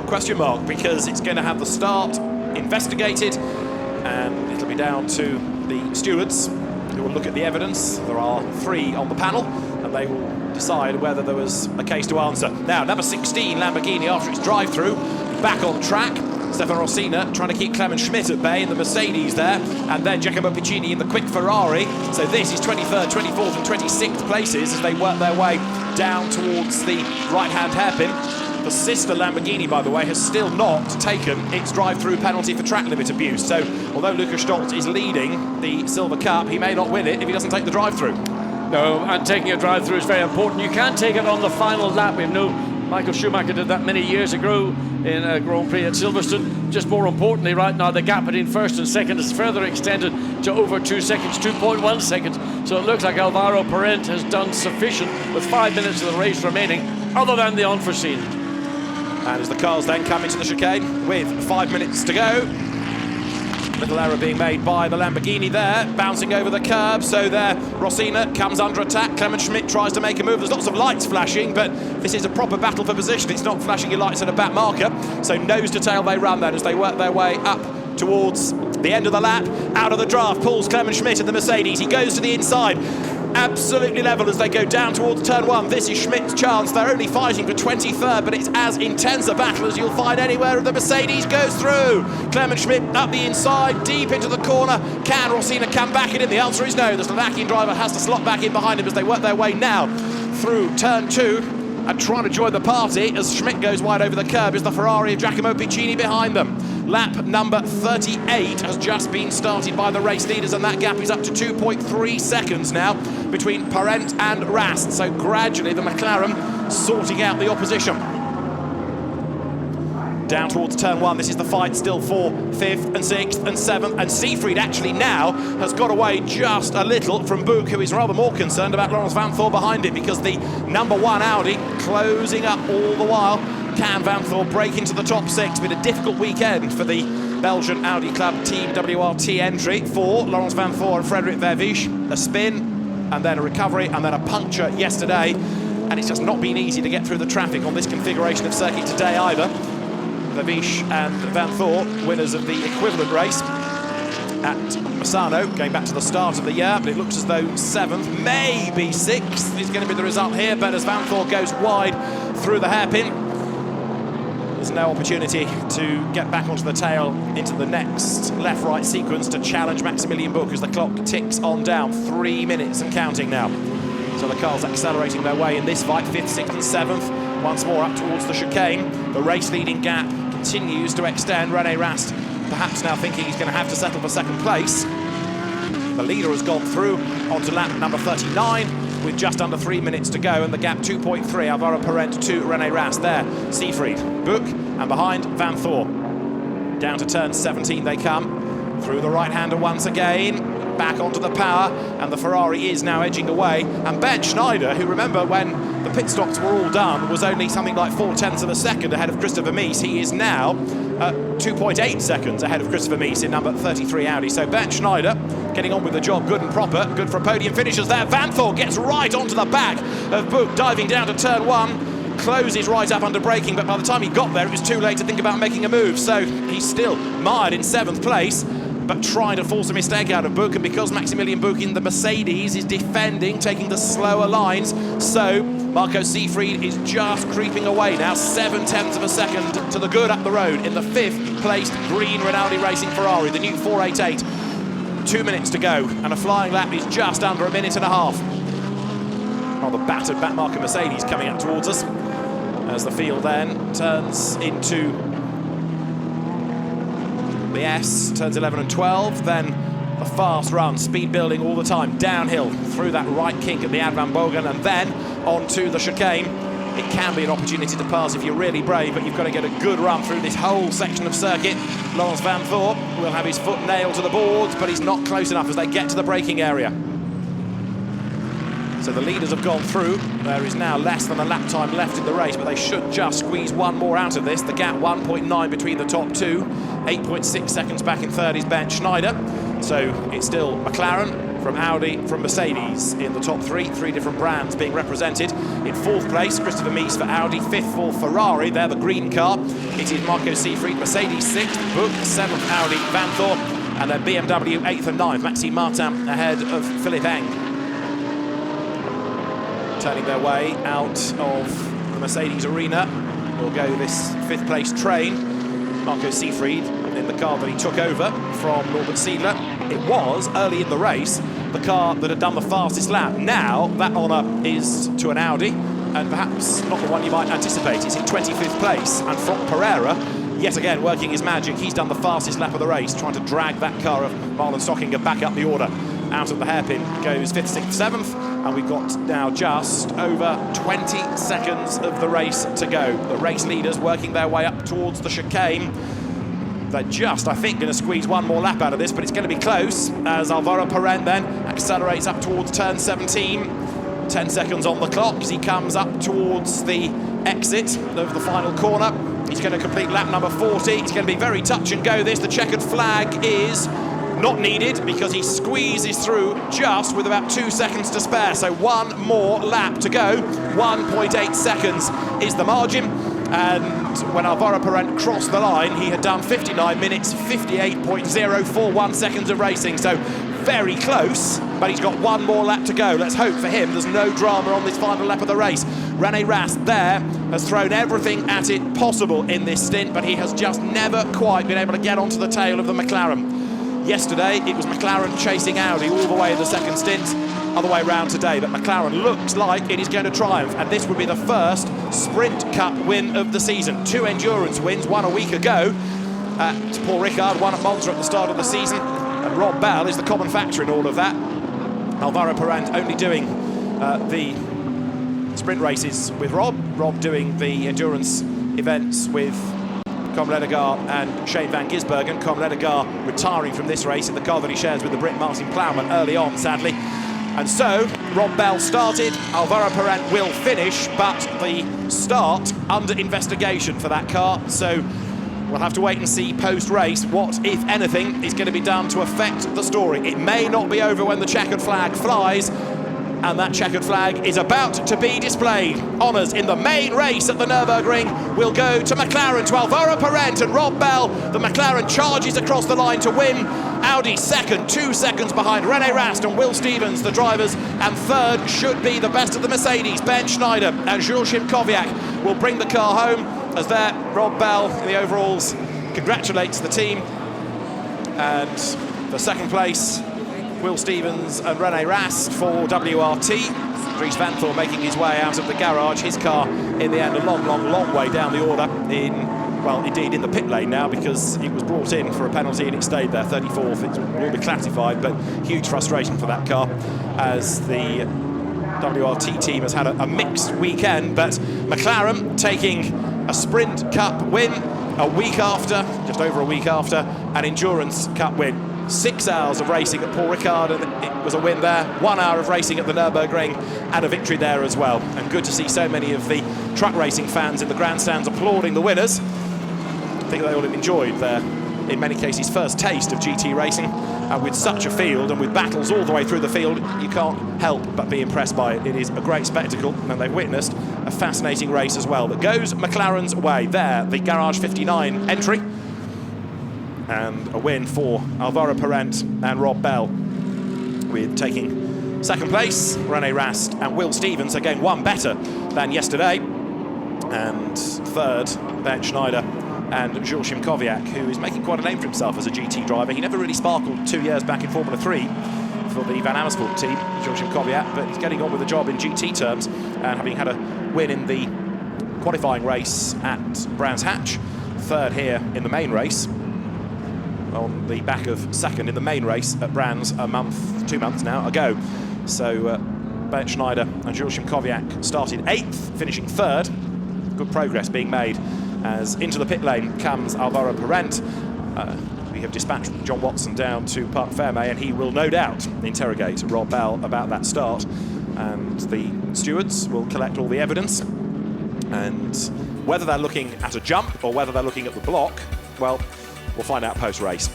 question mark, because it's going to have the start investigated, and it'll be down to the stewards who will look at the evidence. There are 3 on the panel, and they will decide whether there was a case to answer. Now, number 16, Lamborghini, after its drive-through, back on track. Stefan Rossina trying to keep Clement Schmidt at bay in the Mercedes there, and then Giacomo Piccini in the quick Ferrari. So this is 23rd, 24th and 26th places as they work their way down towards the right-hand hairpin. The sister Lamborghini, by the way, has still not taken its drive-through penalty for track limit abuse. So although Lukas Stoltz is leading the Silver Cup, he may not win it if he doesn't take the drive-through. No, and taking a drive-through is very important. You can take it on the final lap. We know Michael Schumacher did that many years ago in a Grand Prix at Silverstone. Just more importantly, right now, the gap between first and second is further extended to over 2 seconds, 2.1 seconds. So it looks like Alvaro Parent has done sufficient with 5 minutes of the race remaining, other than the unforeseen. And as the cars then come into the chicane with 5 minutes to go, little error being made by the Lamborghini there, bouncing over the curb. So there, Rossina comes under attack. Clement Schmidt tries to make a move. There's lots of lights flashing, but this is a proper battle for position. It's not flashing your lights at a back marker. So nose to tail they run then as they work their way up towards the end of the lap. Out of the draft pulls Clement Schmidt in the Mercedes. He goes to the inside. absolutely level as they go down towards turn 1. This is Schmidt's chance. They're only fighting for 23rd, but it's as intense a battle as you'll find anywhere. The Mercedes goes through. Clement Schmidt up the inside, deep into the corner. Can Rossina come back in? The answer is no. The Slovakian driver has to slot back in behind him as they work their way now through turn 2. And trying to join the party as Schmidt goes wide over the curb is the Ferrari of Giacomo Piccini behind them. Lap number 38 has just been started by the race leaders, and that gap is up to 2.3 seconds now between Parent and Rast. So gradually the McLaren sorting out the opposition. Down towards turn 1, this is the fight still for 5th and 6th and 7th, and Seefried actually now has got away just a little from Book, who is rather more concerned about Laurens Vanthoor behind it, because the number 1 Audi closing up all the while. Can Vanthoor break into the top 6? Been a difficult weekend for the Belgian Audi Club Team WRT entry for Laurens Vanthoor and Frederik Vervisch. A spin and then a recovery and then a puncture yesterday, and it's just not been easy to get through the traffic on this configuration of circuit today either. Vervisch and Vanthoor, winners of the equivalent race at Misano, going back to the start of the year, but it looks as though 7th, maybe 6th, is going to be the result here. But as Vanthoor goes wide through the hairpin, there's no opportunity to get back onto the tail into the next left-right sequence to challenge Maximilian Book as the clock ticks on down. 3 minutes and counting now. So the cars accelerating their way in this fight, 5th, 6th and 7th. Once more up towards the chicane. The race-leading gap continues to extend. René Rast perhaps now thinking he's going to have to settle for 2nd place. The leader has gone through onto lap number 39 with just under 3 minutes to go, and the gap 2.3. Alvaro Parent to René Rast there. Seefried, Book, and behind Vanthoor. Down to turn 17 they come. Through the right-hander once again. Back onto the power, and the Ferrari is now edging away. And Ben Schneider, who, remember when the pit stops were all done, was only something like 0.4 of a second ahead of Christopher Mies. He is now 2.8 seconds ahead of Christopher Mies in number 33 Audi. So Ben Schneider getting on with the job, good and proper, good for a podium finishes there. Vanthoor gets right onto the back of Book, diving down to turn 1. Closes right up under braking, but by the time he got there, it was too late to think about making a move. So he's still mired in 7th place, but trying to force a mistake out of Book, and because Maximilian Book in the Mercedes is defending, taking the slower lines, so Marco Seefried is just creeping away now, 0.7 of a second to the good up the road in the 5th placed green Rinaldi Racing Ferrari, the new 488. 2 minutes to go, and a flying lap is just under 1.5 minutes. Rather battered back marker Mercedes coming up towards us as the field then turns into the S, turns 11 and 12, then a fast run, speed building all the time, downhill through that right kink at the Ad Van Bogen, and then onto the chicane. It can be an opportunity to pass if you're really brave, but you've got to get a good run through this whole section of circuit. Laurens Vanthoor will have his foot nailed to the boards, but he's not close enough as they get to the braking area. So the leaders have gone through. There is now less than a lap time left in the race, but they should just squeeze one more out of this. The gap 1.9 between the top two. 8.6 seconds back in 3rd is Ben Schneider. So it's still McLaren, from Audi, from Mercedes in the top 3. 3 different brands being represented. In 4th place, Christopher Mies for Audi. 5th for Ferrari. They're the green car. It is Marco Seefried, Mercedes 6th, Book 7th, Audi, Vanthoor, and then BMW 8th and 9th. Maxime Martin ahead of Philippe Eng. Turning their way out of the Mercedes arena will go this 5th place train. Marco Seefried in the car that he took over from Norbert Siedler. It was, early in the race, the car that had done the fastest lap. Now, that honour is to an Audi, and perhaps not the one you might anticipate. It's in 25th place, and Franck Pereira, yet again, working his magic. He's done the fastest lap of the race, trying to drag that car of Marlon Stockinger back up the order. Out of the hairpin goes 5th, 6th, 7th, and we've got now just over 20 seconds of the race to go. The race leaders working their way up towards the chicane. They're just, I think, going to squeeze one more lap out of this, but it's going to be close as Alvaro Parent then accelerates up towards turn 17. 10 seconds on the clock as he comes up towards the exit of the final corner. He's going to complete lap number 40. It's going to be very touch and go this. The checkered flag is not needed because he squeezes through just with about 2 seconds to spare. So one more lap to go. 1.8 seconds is the margin. And when Alvaro Parent crossed the line, he had done 59 minutes, 58.041 seconds of racing. So very close, but he's got one more lap to go. Let's hope for him there's no drama on this final lap of the race. Rene Rast there has thrown everything at it possible in this stint, but he has just never quite been able to get onto the tail of the McLaren. Yesterday, it was McLaren chasing Audi all the way in the second stint, other way round today, but McLaren looks like it is going to triumph, and this would be the first Sprint Cup win of the season. 2 endurance wins, one a week ago. Paul Ricard, one at Monza at the start of the season, and Rob Bell is the common factor in all of that. Alvaro Parent only doing the sprint races with Rob doing the endurance events with Com Ledegaard and Shane van Gisbergen. Com Ledegaard retiring from this race in the car that he shares with the Brit Martin Plowman early on, sadly. And so, Rob Bell started, Alvaro Parent will finish, but the start under investigation for that car. So we'll have to wait and see post-race what, if anything, is going to be done to affect the story. It may not be over when the checkered flag flies, and that checkered flag is about to be displayed. Honours in the main race at the Nurburgring will go to McLaren, to Alvaro Parent and Rob Bell. The McLaren charges across the line to win. Audi second, 2 seconds behind Rene Rast and Will Stevens, the drivers, and third should be the best of the Mercedes. Ben Schneider and Jules Kowiak will bring the car home, as there Rob Bell in the overalls congratulates the team. And for second place, Will Stevens and Rene Rast for WRT. Dries Van Thor making his way out of the garage. His car, in the end, a long way down the order indeed in the pit lane now, because it was brought in for a penalty and it stayed there, 34th. It will be classified, but huge frustration for that car as the WRT team has had a mixed weekend. But McLaren taking a Sprint Cup win a week after, just over a week after, an Endurance Cup win. 6 hours of racing at Paul Ricard, and it was a win there. 1 hour of racing at the Nürburgring, and a victory there as well. And good to see so many of the truck racing fans in the grandstands applauding the winners. I think they all have enjoyed their, in many cases, first taste of GT racing. And with such a field, and with battles all the way through the field, you can't help but be impressed by it. It is a great spectacle, and they've witnessed a fascinating race as well that goes McLaren's way. There, the Garage 59 entry. And a win for Alvaro Parent and Rob Bell, with taking second place Rene Rast and Will Stevens, again one better than yesterday, and third Ben Schneider and Jules Kowiak, who is making quite a name for himself as a GT driver. He never really sparkled 2 years back in Formula 3 for the Van Amersfoort team, Jules Kowiak, but he's getting on with the job in GT terms, and having had a win in the qualifying race at Brands Hatch, third here in the main race, on the back of second in the main race at Brands 2 months now ago. So Ben Schneider and Jules Kowiak started 8th, finishing 3rd. Good progress being made as into the pit lane comes Alvaro Parent. We have dispatched John Watson down to Parc Fermé, and he will no doubt interrogate Rob Bell about that start. And the stewards will collect all the evidence. And whether they're looking at a jump or whether they're looking at the block, well, we'll find out post-race.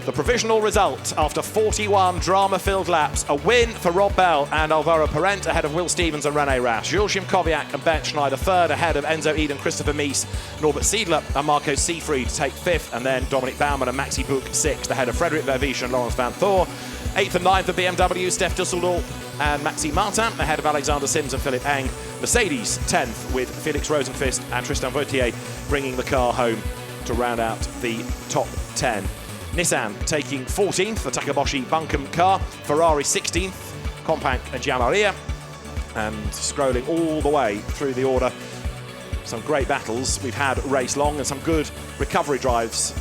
The provisional result after 41 drama-filled laps, a win for Rob Bell and Alvaro Parent ahead of Will Stevens and Rene Rast. Jules Kowiak and Ben Schneider third ahead of Enzo Eden, Christopher Mies, Norbert Siedler and Marco Seefried to take 5th, and then Dominic Baumann and Maxi Buch 6th ahead of Frederick Vervisch and Lawrence Van Thor. 8th and 9th of BMW, Steph Dusseldorf and Maxime Martin ahead of Alexander Sims and Philippe Eng. Mercedes 10th with Felix Rosenqvist and Tristan Vautier bringing the car home to round out the top 10. Nissan taking 14th, the Takaboshi Buncombe car. Ferrari 16th, Compank and Gianmaria. And scrolling all the way through the order, some great battles we've had race long, and some good recovery drives.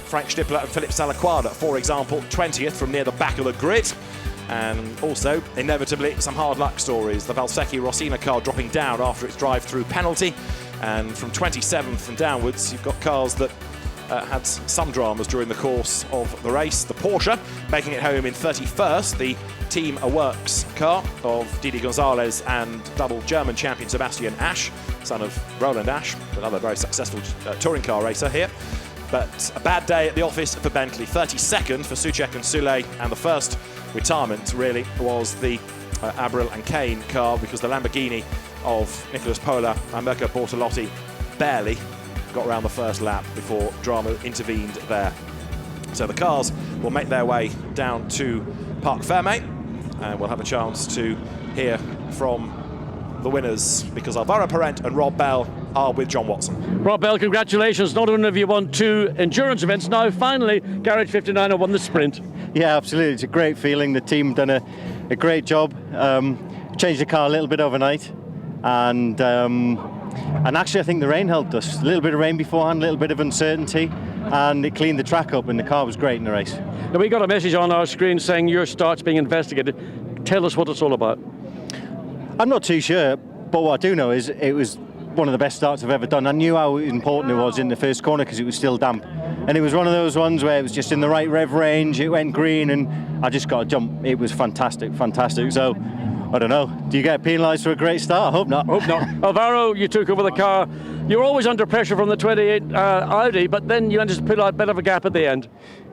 Frank Stippler and Philippe Salaquada, for example, 20th from near the back of the grid. And also, inevitably, some hard luck stories. The Valsecchi Rossina car dropping down after its drive-through penalty. And from 27th and downwards, you've got cars that had some dramas during the course of the race. The Porsche making it home in 31st, the Team Works car of Didi Gonzalez and double German champion Sebastian Asch, son of Roland Asch, another very successful touring car racer here. But a bad day at the office for Bentley. 32nd for Soucek and Soulé, and the first retirement really was the Abril and Kane car, because the Lamborghini of Nicolas Pola and Mirko Bortolotti barely got around the first lap before drama intervened there. So the cars will make their way down to Parc Fermé, and we'll have a chance to hear from the winners, because Alvaro Parent and Rob Bell are with John Watson. Rob Bell, congratulations. Not only have you won 2 endurance events, now finally Garage 59 have won the sprint. Yeah, absolutely. It's a great feeling. The team done a great job. Changed the car a little bit overnight, and actually I think the rain helped us. A little bit of rain beforehand, a little bit of uncertainty, and it cleaned the track up, and the car was great in the race. Now, we got a message on our screen saying your start's being investigated. Tell us what it's all about. I'm not too sure, but what I do know is it was one of the best starts I've ever done. I knew how important it was in the first corner because it was still damp, and it was one of those ones where it was just in the right rev range, it went green, and I just got a jump. It was fantastic. So I don't know, do you get penalised for a great start? I hope not. Alvaro, you took over the car. You were always under pressure from the 28 Audi, but then you managed to pull out a bit of a gap at the end.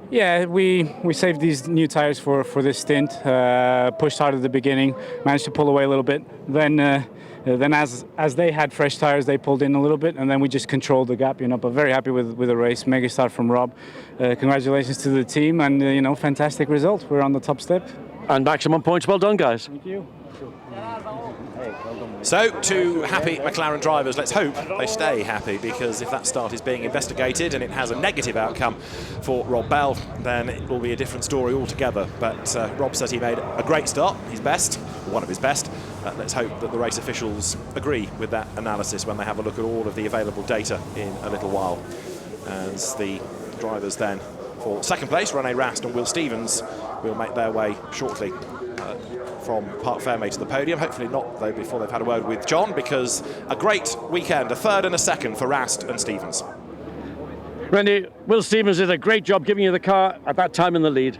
Yeah, we saved these new tires for this stint. Pushed hard at the beginning, managed to pull away a little bit. Then as they had fresh tires, they pulled in a little bit, and then we just controlled the gap. But very happy with the race. Mega start from Rob. Congratulations to the team, and fantastic result. We're on the top step. And maximum points. Well done, guys. Thank you. So, 2 happy McLaren drivers. Let's hope they stay happy, because if that start is being investigated and it has a negative outcome for Rob Bell, then it will be a different story altogether. But Rob says he made a great start, his best, one of his best. Let's hope that the race officials agree with that analysis when they have a look at all of the available data in a little while. As the drivers then for second place, René Rast and Will Stevens, will make their way shortly from Parc Fermé to the podium. Hopefully not, though, before they've had a word with John, because a great weekend, a third and a second for Rast and Stevens. Randy, Will Stevens did a great job giving you the car at that time in the lead.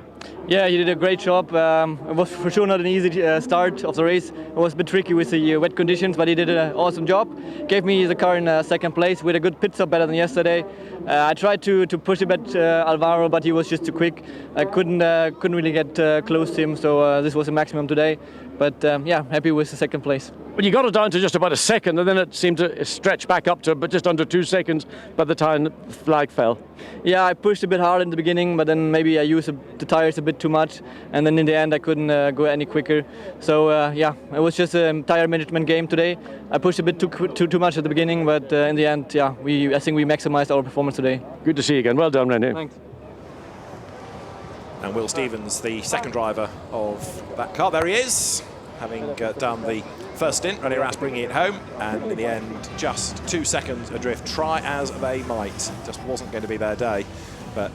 Yeah, he did a great job. It was for sure not an easy start of the race. It was a bit tricky with the wet conditions, but he did an awesome job. Gave me the car in second place with a good pit stop, better than yesterday. I tried to push a bit Alvaro, but he was just too quick. I couldn't really get close to him, so this was a maximum today. But yeah, happy with the second place. But you got it down to just about a second, and then it seemed to stretch back up to but just under 2 seconds by the time the flag fell. Yeah, I pushed a bit hard in the beginning, but then maybe I used the tires a bit too much, and then in the end I couldn't go any quicker. So yeah, it was just a tire management game today. I pushed a bit too much at the beginning, but in the end, yeah, I think we maximized our performance today. Good to see you again. Well done, Randy. Thanks. And Will Stevens, the second driver of that car, there he is, having done the first stint. René Rast bringing it home, and in the end just 2 seconds adrift. Try as they might, just wasn't going to be their day. But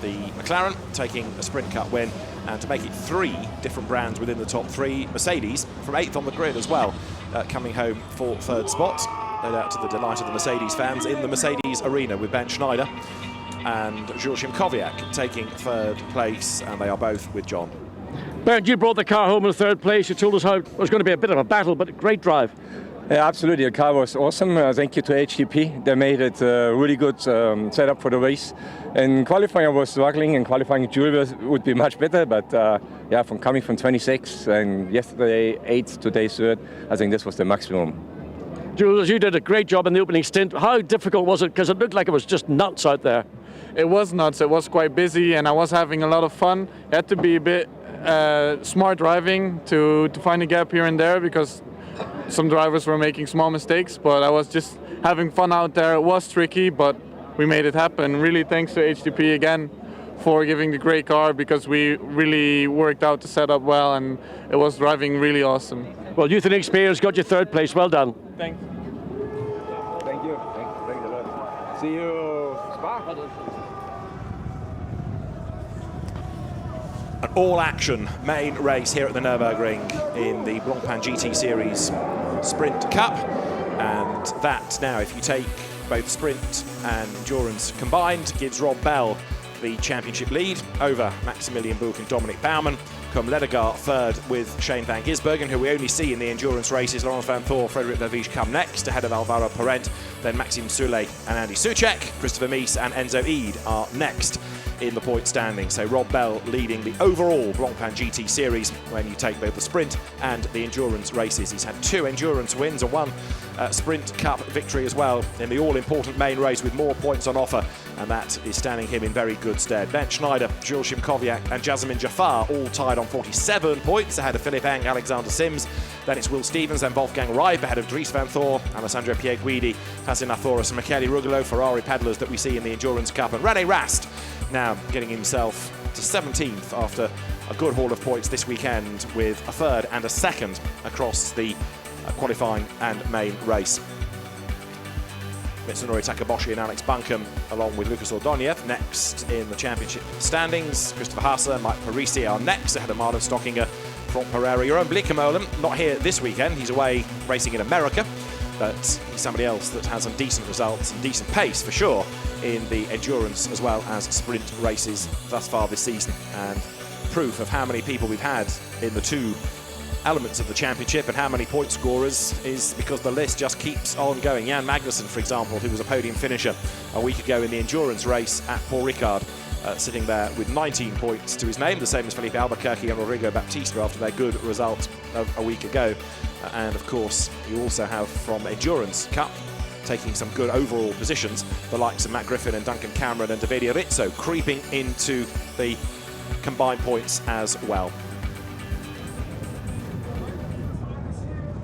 the McLaren taking a Sprint Cup win, and to make it 3 different brands within the top 3. Mercedes from 8th on the grid as well, coming home for 3rd spot. No doubt to the delight of the Mercedes fans in the Mercedes arena, with Ben Schneider and Joachim Kowiak taking 3rd place, and they are both with John. Bernd, you brought the car home in 3rd place. You told us how it was going to be a bit of a battle, but a great drive. Yeah, absolutely. The car was awesome. Thank you to HTP. They made it a really good setup for the race. In qualifying, I was struggling, and qualifying Jules would be much better. But yeah, coming from 26 and yesterday 8th, today 3rd, I think this was the maximum. Jules, you did a great job in the opening stint. How difficult was it? Because it looked like it was just nuts out there. It was nuts. It was quite busy, and I was having a lot of fun. It had to be a bit smart driving to find a gap here and there, because some drivers were making small mistakes, but I was just having fun out there. It was tricky, but we made it happen. Really thanks to HTP again for giving the great car, because we really worked out the setup well, and it was driving really awesome. Well, youth and experience got you 3rd place. Well done. Thanks. Thank you. Thanks a lot. See you, Spa. An all-action main race here at the Nurburgring in the Blancpain GT Series Sprint Cup. And that now, if you take both sprint and endurance combined, gives Rob Bell the championship lead over Maximilian Buch and Dominic Baumann. Come Ledegaard 3rd with Shane van Gisbergen, who we only see in the endurance races. Laurent van Thor, Frederic Verviche come next, ahead of Alvaro Parent. Then Maxime Soulet and Andy Soucek. Christopher Mies and Enzo Ede are next in the point standing. So Rob Bell leading the overall Blancpain GT series when you take both the sprint and the endurance races. He's had 2 endurance wins and 1 Sprint Cup victory as well in the all-important main race with more points on offer, and that is standing him in very good stead. Ben Schneider, Jules Shimkowiak and Jasmine Jafar all tied on 47 points ahead of Philippe Eng, Alexander Sims. Then it's Will Stevens, then Wolfgang Reib ahead of Dries van Thor, Alessandro Pierguidi, Hassan Athoris and Michele Rugolo, Ferrari pedallers that we see in the Endurance Cup. And René Rast now getting himself to 17th after a good haul of points this weekend with a 3rd and a 2nd across the qualifying and main race. Mitsunori Takaboshi and Alex Buncombe along with Lucas Ordóñez next in the championship standings. Christopher Haase, Mike Parisi are next ahead of Marlon Stockinger, Franck Pereira. Jeroen Bleekemolen not here this weekend, he's away racing in America, but he's somebody else that has some decent results and decent pace for sure in the endurance as well as sprint races thus far this season, and proof of how many people we've had in the 2 elements of the championship and how many point scorers is because the list just keeps on going. Jan Magnussen, for example, who was a podium finisher a week ago in the endurance race at Paul Ricard, sitting there with 19 points to his name, the same as Felipe Albuquerque and Rodrigo Baptista after their good result of a week ago. And of course, you also have from Endurance Cup taking some good overall positions, the likes of Matt Griffin and Duncan Cameron and Davide Rizzo creeping into the combined points as well.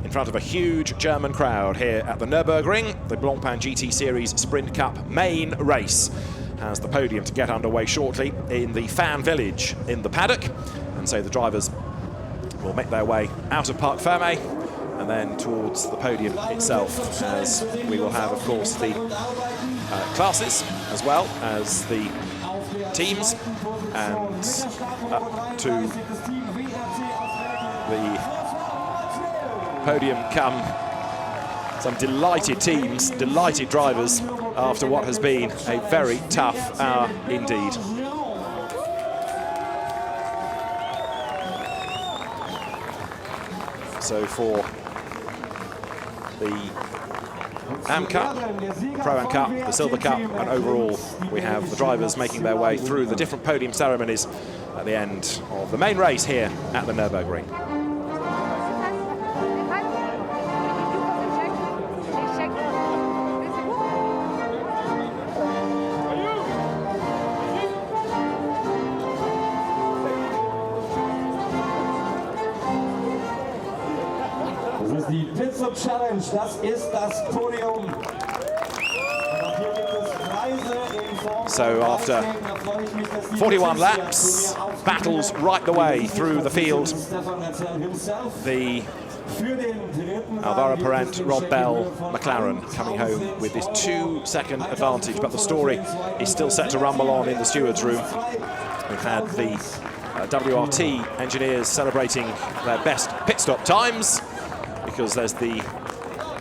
In front of a huge German crowd here at the Nurburgring, the Blancpain GT Series Sprint Cup main race has the podium to get underway shortly in the fan village in the paddock, and so the drivers will make their way out of Parc Fermé and then towards the podium itself, as we will have, of course, the classes as well as the teams, and up to the podium come some delighted teams, delighted drivers after what has been a very tough hour indeed. So for the AM Cup, Pro Am Cup, the Silver Cup, and overall we have the drivers making their way through the different podium ceremonies at the end of the main race here at the Nurburgring. Die Pit-Stop Challenge, das ist das Podium. So after 41 laps, battles right the way through the field, the Alvaro Parent, Rob Bell, McLaren coming home with this 2-second advantage, but the story is still set to rumble on in the stewards' room. We've had the WRT engineers celebrating their best pit stop times, because there's the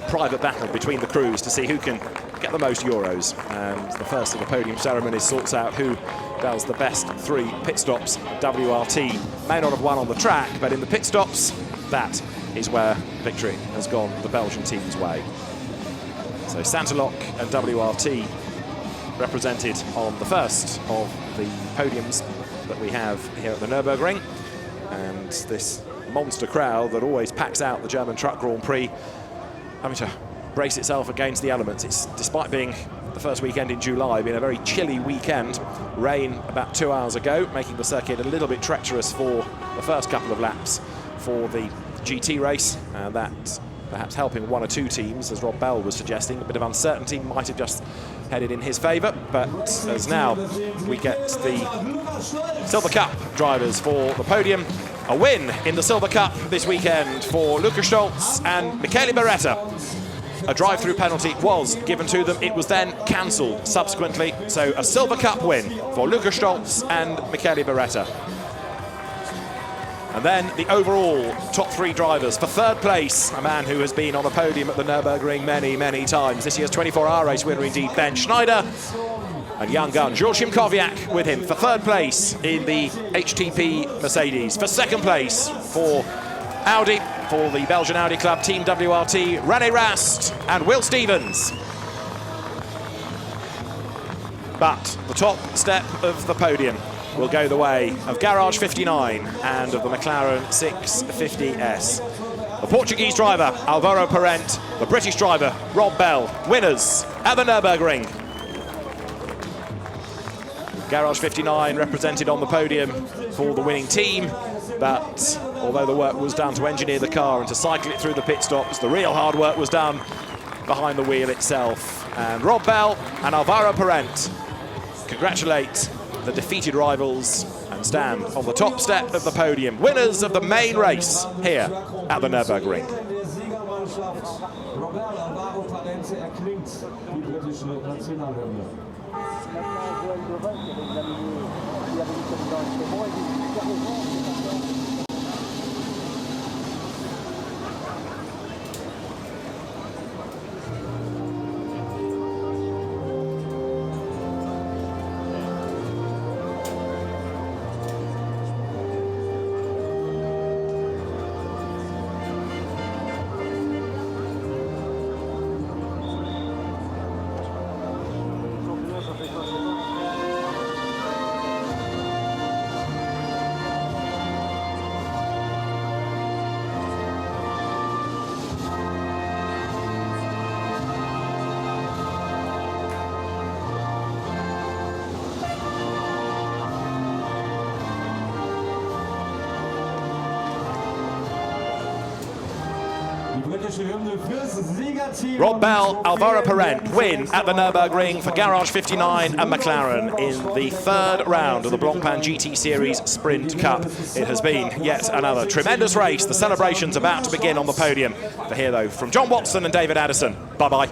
private battle between the crews to see who can get the most Euros. And the first of the podium ceremonies sorts out who does the best 3 pit stops. WRT may not have won on the track, but in the pit stops, that is where victory has gone the Belgian team's way. So Santeloc and WRT represented on the first of the podiums that we have here at the Nürburgring. And this monster crowd that always packs out the German Truck Grand Prix, having to brace itself against the elements. It's, despite being the first weekend in July, been a very chilly weekend. Rain about 2 hours ago, making the circuit a little bit treacherous for the first couple of laps for the GT race, and that perhaps helping 1 or 2 teams, as Rob Bell was suggesting. A bit of uncertainty might have just headed in his favour, but as now we get the Silver Cup drivers for the podium. A win in the Silver Cup this weekend for Lukas Stolz and Michele Beretta. A drive-through penalty was given to them. It was then cancelled subsequently. So a Silver Cup win for Lukas Stolz and Michele Beretta. And then the overall top 3 drivers. For 3rd place, a man who has been on a podium at the Nürburgring many, many times. This year's 24-hour race winner indeed, Ben Schneider. And young gun Jules Shimkowiak with him for 3rd place in the HTP Mercedes. For 2nd place for Audi, for the Belgian Audi Club, Team WRT, René Rast and Will Stevens. But the top step of the podium will go the way of Garage 59 and of the McLaren 650S. The Portuguese driver, Álvaro Parente, the British driver, Rob Bell, winners at the Nurburgring. Garage 59 represented on the podium for the winning team, but although the work was done to engineer the car and to cycle it through the pit stops, the real hard work was done behind the wheel itself. And Rob Bell and Álvaro Parente congratulate the defeated rivals and stand on the top step of the podium, winners of the main race here at the Nurburgring. Rob Bell, Álvaro Parente win at the Nurburgring for Garage 59 and McLaren in the third round of the Blancpain GT Series Sprint Cup. It has been yet another tremendous race. The celebration's about to begin on the podium. For here, though, from John Watson and David Addison, bye-bye.